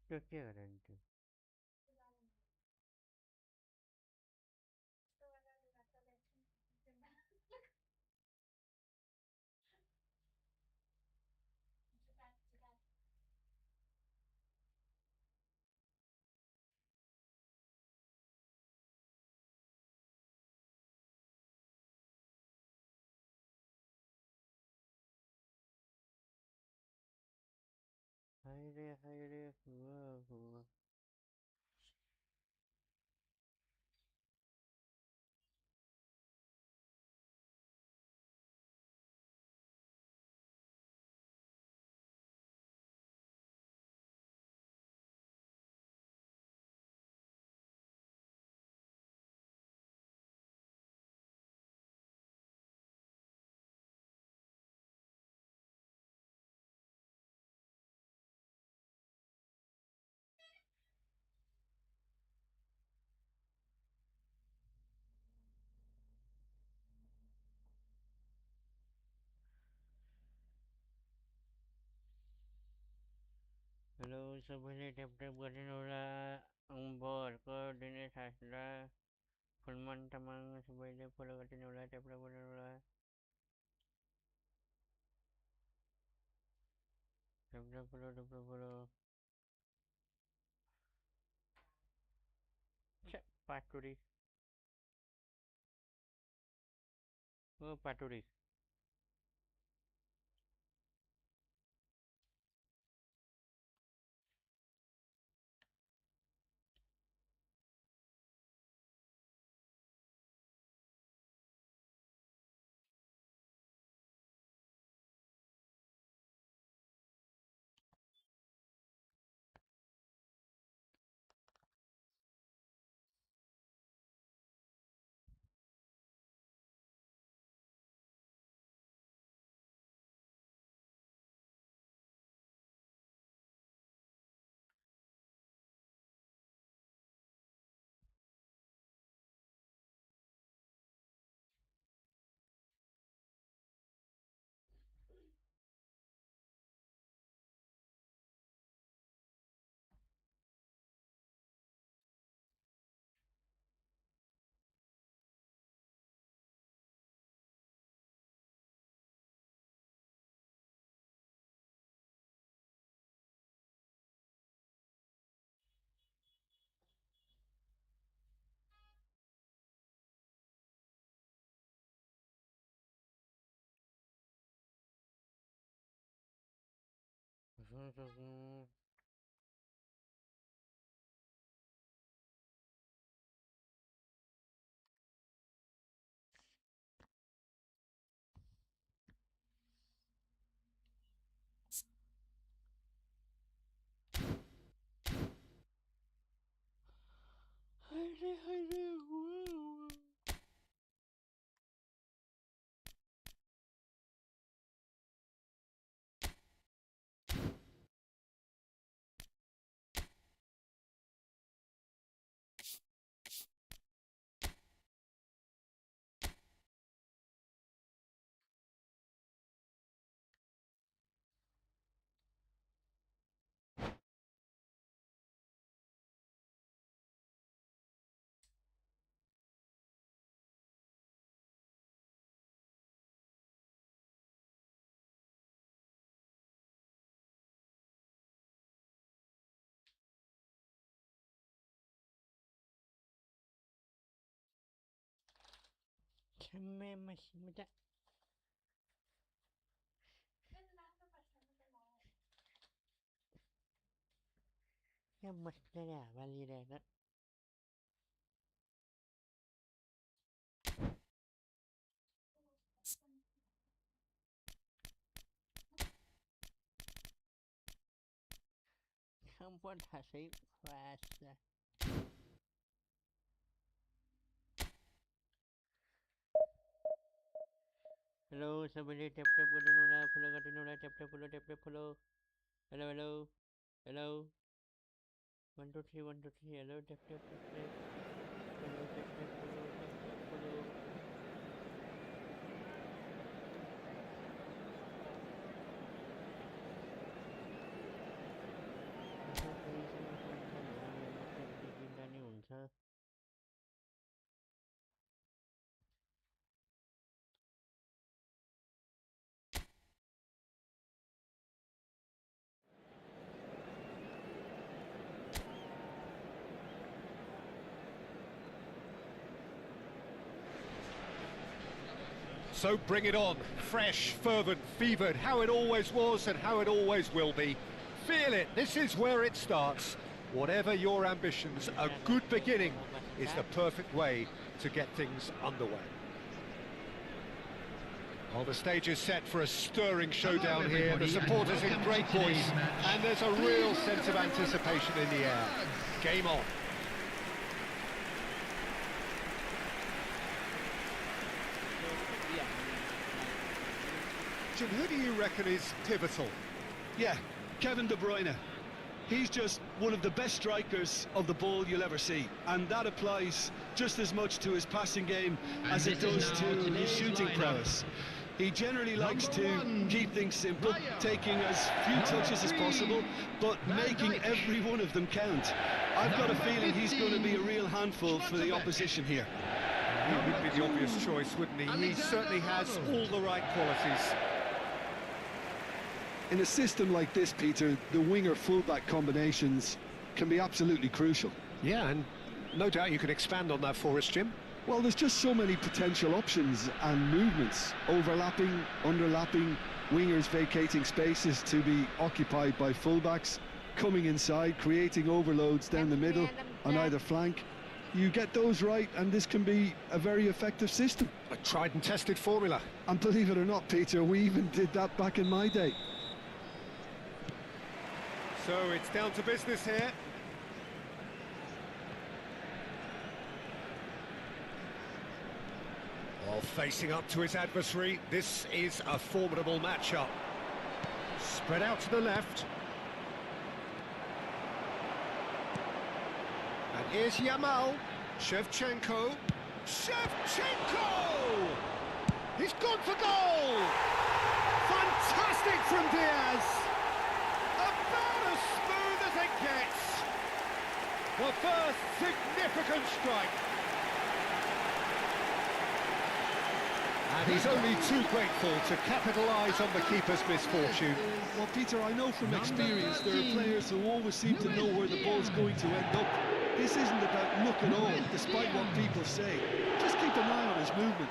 B: trước kia ở đây từ haydi hùa. Hello, sebenarnya chapter berinola bor ko dini sastra Fulman tamang sebenarnya follow katinola chapter berinola chapter follow paturi oh paturi haydi hùa. me masimita. Ya mastera validera. Someone has a fast. Hello, somebody tap tap follow, tap tap follow. Hello, hello, hello. 1 2 3 1 2 3. Hello, tap tap tap tap. Follow, tap tap follow.
C: So bring it on, fresh, fervent, fevered, how it always was and how it always will be. Feel it, this is where it starts. Whatever your ambitions, a good beginning is the perfect way to get things underway. Well, the stage is set for a stirring showdown here. The supporters in great voice, and there's a real sense of anticipation in the air. Game on. Jim, who do you reckon is pivotal?
D: Yeah, Kevin De Bruyne. He's just one of the best strikers of the ball you'll ever see, and that applies just as much to his passing game as it does to his shooting prowess. He generally likes to keep things simple, taking as few touches as possible, but making every one of them count. I've got a feeling he's going to be a real handful for the opposition here.
C: He would be the obvious choice, wouldn't he? He certainly has all the right qualities.
D: In a system like this, Peter, the winger-fullback combinations can be absolutely crucial.
C: Yeah, and no doubt you can expand on that for us, Jim.
D: Well, there's just so many potential options and movements, overlapping, underlapping, wingers vacating spaces to be occupied by fullbacks, coming inside, creating overloads down the middle on either flank. You get those right, and this can be a very effective system.
C: A tried and tested formula.
D: And believe it or not, Peter, we even did that back in my day.
C: So it's down to business here. While facing up to his adversary, this is a formidable matchup. Spread out to the left. And here's Yamal. Shevchenko. Shevchenko! He's gone for goal! Fantastic from Diaz! About as smooth as it gets. The first significant strike. And he's only too grateful to capitalise on the keeper's misfortune.
D: Well, Peter, I know from experience there are players who always seem to know where the ball's going to end up. This isn't about luck at all, despite what people say. Just keep an eye on his movement.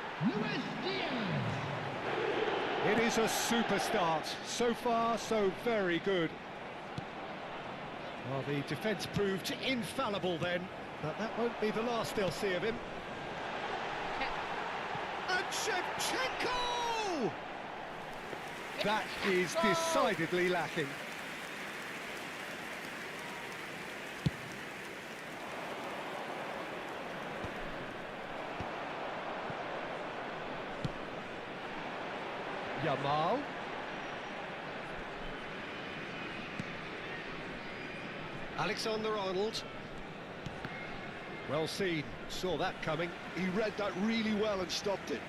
C: It is a super start. So far, so very good. Well, the defence proved infallible then, but that won't be the last they'll see of him. And Shevchenko! That is decidedly lacking. Yamal. Alexander-Arnold. Well seen, saw that coming.
D: He read that really well and stopped it.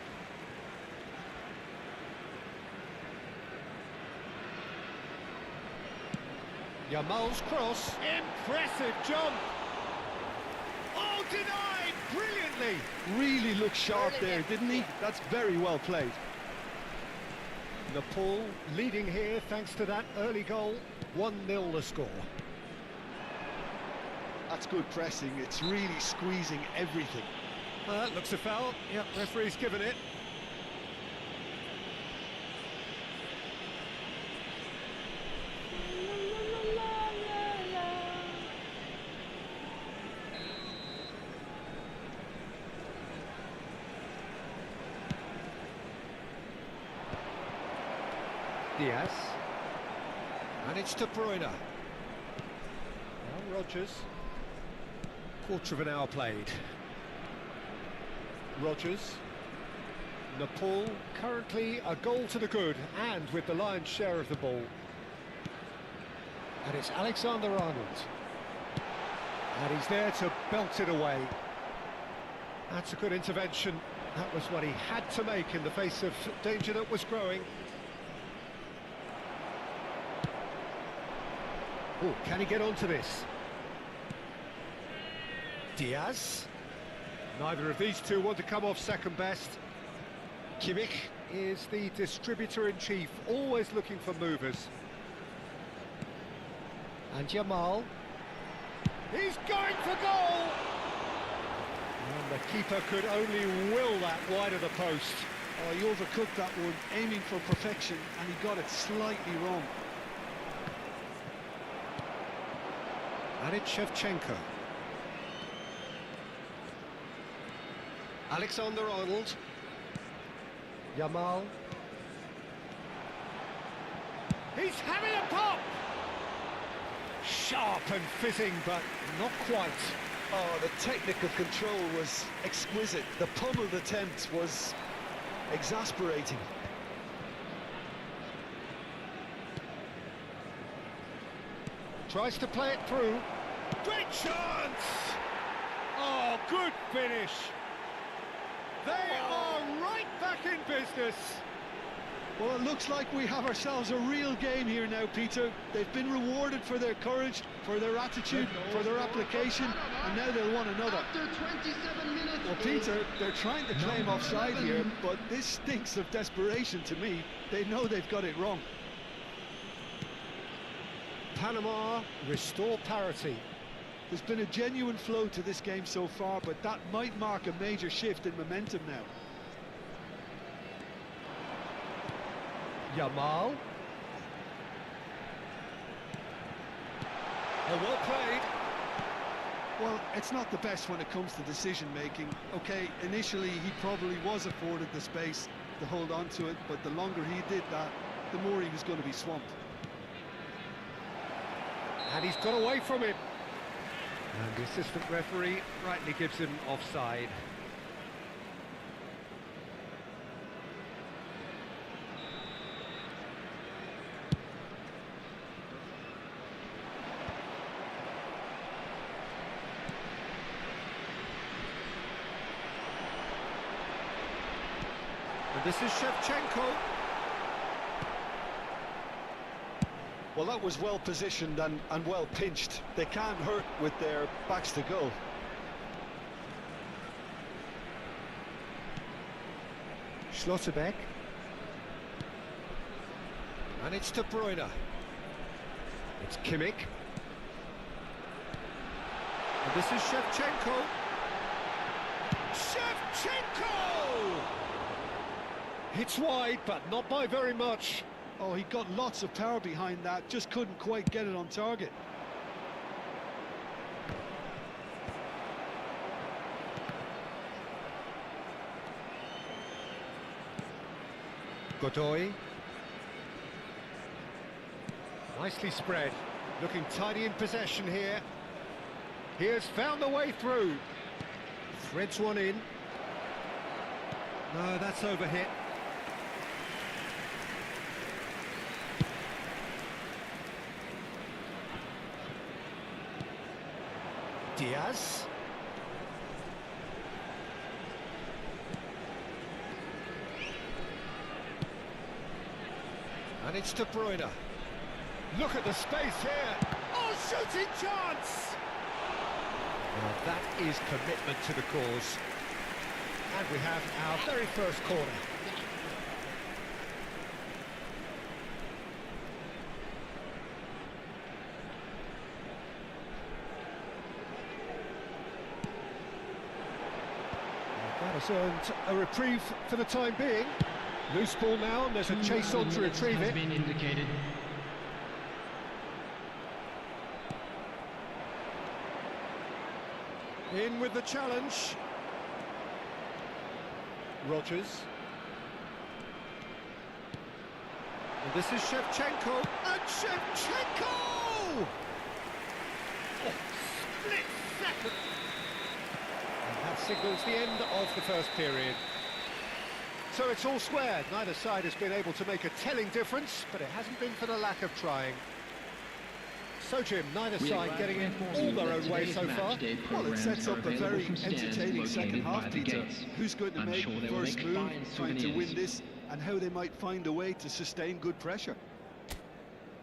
C: Yamal's cross. Impressive jump. Oh, denied brilliantly.
D: Really looked sharp there, didn't he? That's very well played.
C: Nepal leading here thanks to that early goal. 1-0 the score.
D: That's good pressing. It's really squeezing everything.
C: Looks a foul. Yep, referee's given it. Diaz. And it's De Bruyne. Now Rodgers. Quarter of an hour played. Rodgers. Nepal currently a goal to the good and with the lion's share of the ball. And it's Alexander-Arnold. And he's there to belt it away. That's a good intervention. That was what he had to make in the face of danger that was growing. Oh, can he get onto this? Diaz. Neither of these two want to come off second best. Kimmich is the distributor-in-chief, always looking for movers. And Jamal. He's going for goal! And the keeper could only will that wide of the post.
D: Oh, he overcooked that one, aiming for perfection, and he got it slightly wrong.
C: And it's Shevchenko. Alexander-Arnold. Jamal. He's having a pop! Sharp and fizzing, but not quite.
D: Oh, the technical control was exquisite. The pummeled attempt was exasperating.
C: Tries to play it through. Great chance! Oh, good finish. They are right back in business.
D: Well, it looks like we have ourselves a real game here now, Peter. They've been rewarded for their courage, for their attitude, for their application, and now they'll want another. Well, Peter, they're trying to claim offside here, but this stinks of desperation to me. They know they've got it wrong.
C: Panama restore parity.
D: There's been a genuine flow to this game so far, but that might mark a major shift in momentum now.
C: Jamal. Oh, well played.
D: Well, it's not the best when it comes to decision-making. Okay, initially he probably was afforded the space to hold on to it, but the longer he did that, the more he was going to be swamped.
C: And he's got away from him. And the assistant referee rightly gives him offside. And this is Shevchenko.
D: Well, that was well positioned and well pinched. They can't hurt with their backs to goal.
C: Schlotterbeck. And it's De Bruyne. It's Kimmich. And this is Shevchenko. Shevchenko! It's wide, but not by very much.
D: Oh, he got lots of power behind that, just couldn't quite get it on target.
C: Godoy. Nicely spread, looking tidy in possession here. He has found the way through. Threads one in. No, that's overhit. Diaz. And it's De Bruyne. Look at the space here. Oh, shooting chance! Well, that is commitment to the cause. And we have our very first corner. Has earned a reprieve for the time being. Loose ball now, and there's a chase on to retrieve it.
E: Been indicated.
C: In with the challenge. Rogers. And this is Shevchenko. And Shevchenko! Oh, split second. And that signals the end of the first period. So it's all square. Neither side has been able to make a telling difference, but it hasn't been for the lack of trying. So, Jim, neither side getting in all their own way so far.
D: Well, it sets up a very entertaining second half, Peter. Who's going to make the first move, trying to win this, and how they might find a way to sustain good pressure.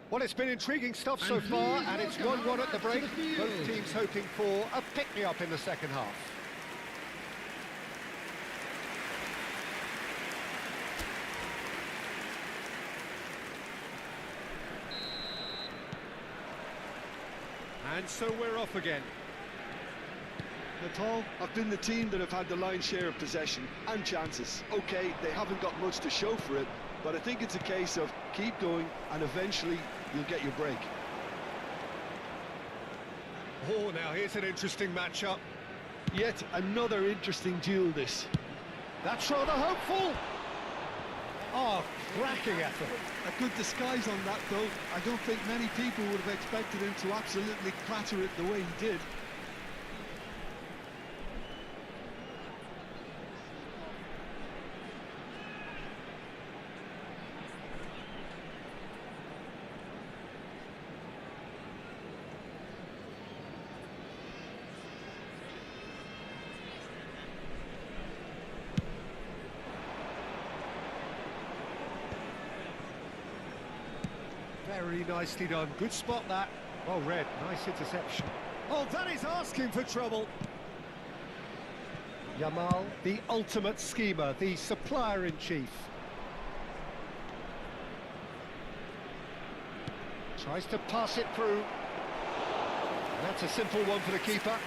C: Well, it's been intriguing stuff so far, and it's 1-1 at the break. Both teams hoping for a pick-me-up in the second half. And so we're off again.
D: Nepal have been the team that have had the lion's share of possession and chances. Okay, they haven't got much to show for it, but I think it's a case of keep going and eventually you'll get your break.
C: Oh, now here's an interesting matchup.
D: Yet another interesting duel, this.
C: That's rather hopeful. Oh, cracking effort.
D: A good disguise on that, though. I don't think many people would have expected him to absolutely clatter it the way he did.
C: Very nicely done. Good spot, that. Well read. Nice interception. Oh, that is asking for trouble. Yamal, the ultimate schemer, the supplier-in-chief. Tries to pass it through. That's a simple one for the keeper.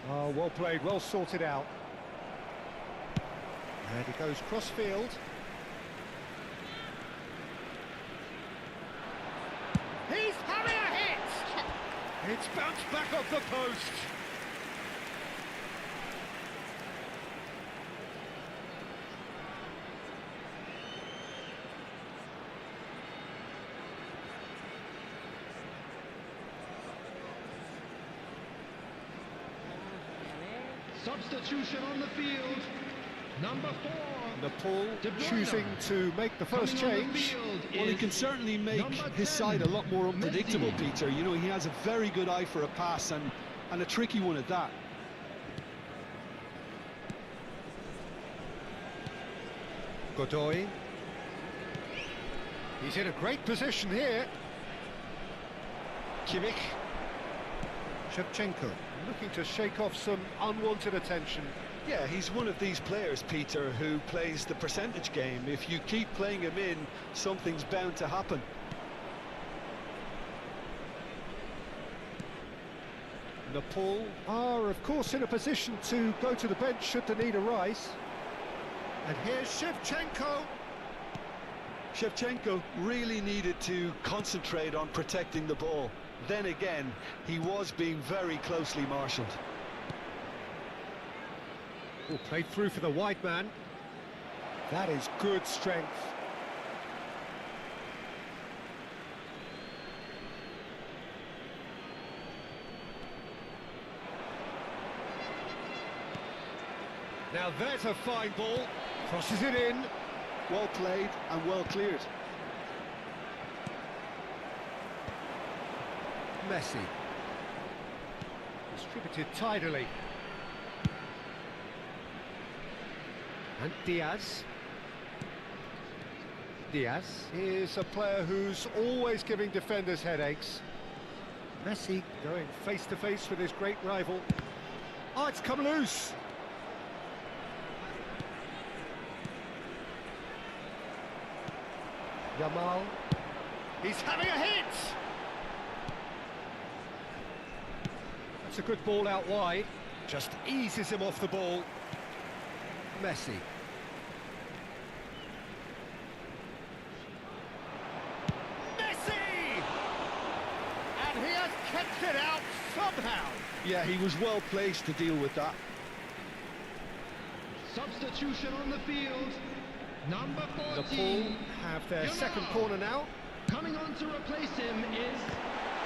C: Oh, well played, well sorted out. And he goes cross-field. He's having a hit! It's bounced back off the post.
E: Substitution on the field. Number 4.
C: Nepal choosing to make the first change.
D: Well, he can certainly make his side a lot more unpredictable, Peter. You know, he has a very good eye for a pass and a tricky one at that.
C: Godoy. He's in a great position here. Kimmich. Shevchenko looking to shake off some unwanted attention.
D: Yeah, he's one of these players, Peter, who plays the percentage game. If you keep playing him in, something's bound to happen.
C: Nepal are, of course, in a position to go to the bench should the need arise. And here's Shevchenko.
D: Shevchenko really needed to concentrate on protecting the ball. Then again, he was being very closely marshalled.
C: Oh, played through for the wide man. That is good strength. Now there's a fine ball. Crosses it in.
D: Well played and well cleared.
C: Messi. Distributed tidily. And Diaz. Diaz is a player who's always giving defenders headaches. Messi going face to face with his great rival. Oh, it's come loose. Yamal. He's having a hit. That's a good ball out wide. Just eases him off the ball. Messi. Messi! And he has kept it out somehow.
D: Yeah, he was well placed to deal with that.
E: Substitution on the field. Number 14.
C: Liverpool have their second corner now.
E: Coming on to replace him is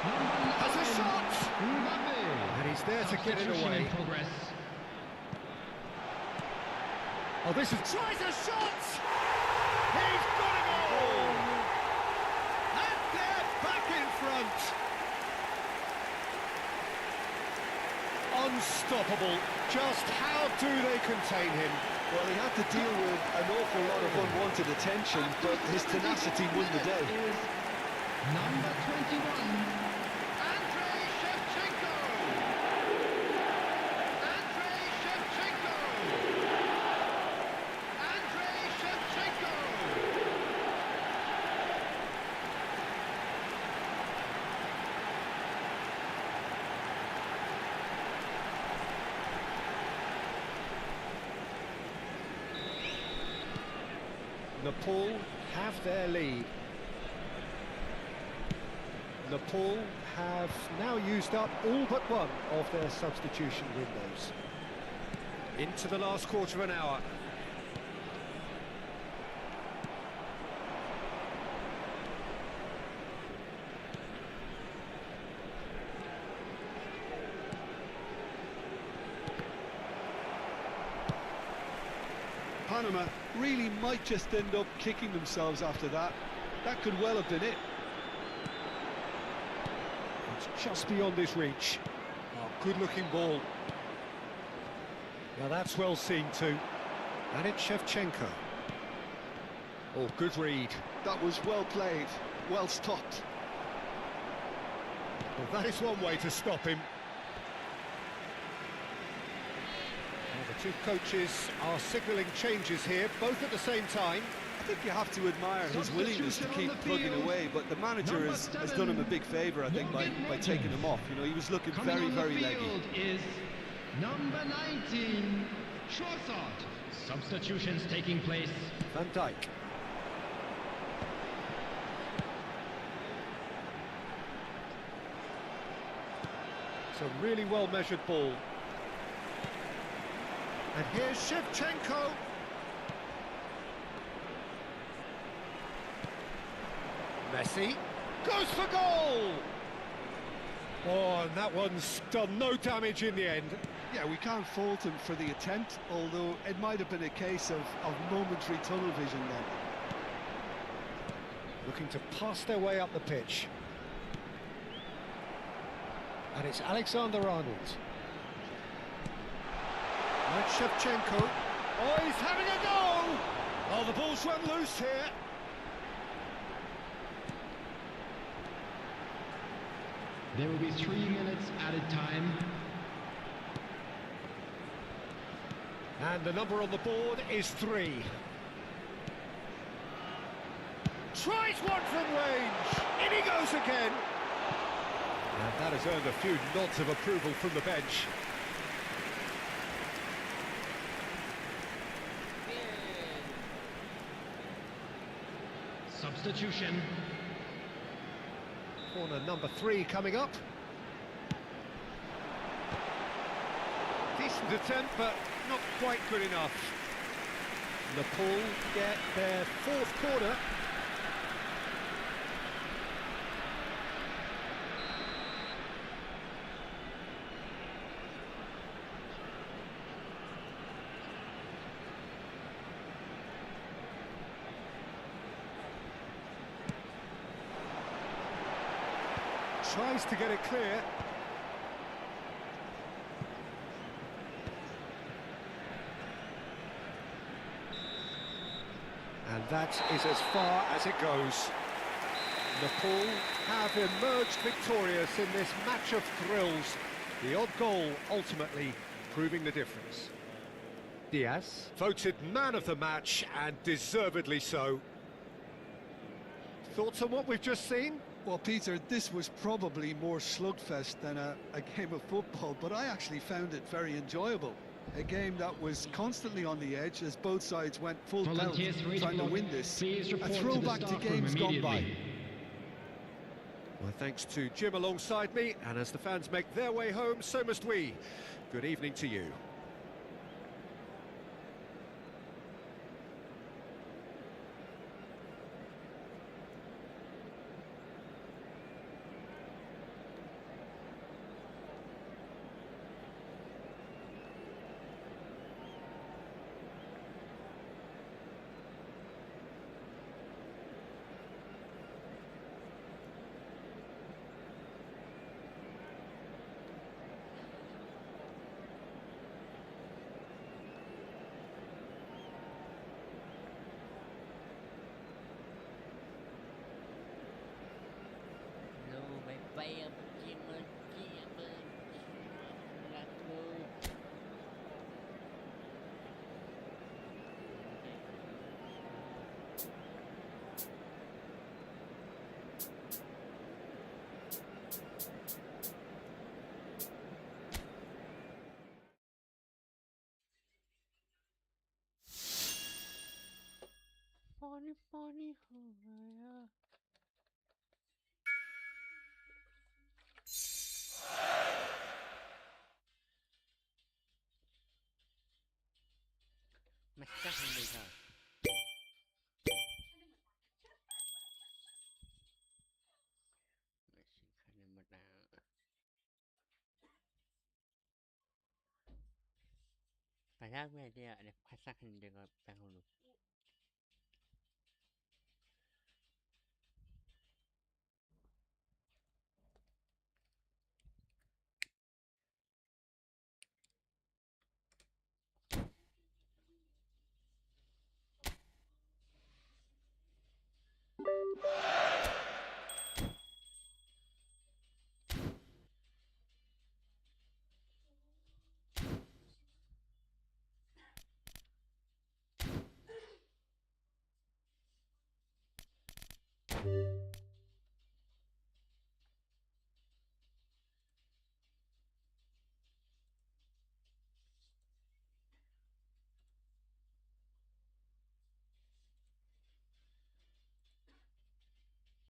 E: number 9.
C: Has a shot!
E: Mbappe.
C: And he's there to get it
E: Substitution
C: away.
E: in progress.
C: Oh, this is... Tries a shot! He's got a goal! And they're back in front. Unstoppable. Just how do they contain him?
D: Well, he had to deal with an awful lot of unwanted attention, but his tenacity won the day.
E: Is number 21. Andrei Shevchenko. Andrei Shevchenko. Andrei Shevchenko.
C: Liverpool have their lead. Liverpool have now used up all but one of their substitution windows. Into the last quarter of an hour.
D: Panama really might just end up kicking themselves after that. That could well have been it.
C: It's just beyond his reach. Oh, good-looking ball. Now that's well seen too. And it's Shevchenko. Oh, good read.
D: That was well played, well stopped.
C: Well, that is one way to stop him. Well, the two coaches are signalling changes here, both at the same time.
D: I think you have to admire his willingness to keep plugging away, but the manager has done him a big favour, I think, by taking him off. You know, he was looking very, very leggy.
E: Is number 19, Trossard. Substitutions taking place.
C: Van Dijk. It's a really well-measured ball. And here's Shevchenko. Messi goes for goal! Oh, and that one's done no damage in the end.
D: Yeah, we can't fault him for the attempt, although it might have been a case of momentary tunnel vision then.
C: Looking to pass their way up the pitch. And it's Alexander-Arnold. And Shevchenko. Oh, he's having a go! Oh, the ball's run loose here.
E: There will be 3 minutes added time.
C: And the number on the board is 3. Tries one from range. In he goes again. And that has earned a few nods of approval from the bench.
E: Substitution.
C: Corner number 3 coming up. Decent attempt, but not quite good enough. Liverpool get their 4th corner. Tries to get it clear. That is as far as it goes. Nepal have emerged victorious in this match of thrills. The odd goal ultimately proving the difference. Diaz, voted man of the match, and deservedly so. Thoughts on what we've just seen?
D: Well, Peter, this was probably more slugfest than a game of football, but I actually found it very enjoyable. A game that was constantly on the edge as both sides went full pelt trying to win this. A throwback to games gone by.
C: Well, thanks to Jim alongside me, and as the fans make their way home, so must we. Good evening to you.
B: पानी हो गया Masa hindi ka Padahal dia ada pasakan dengan penghulu.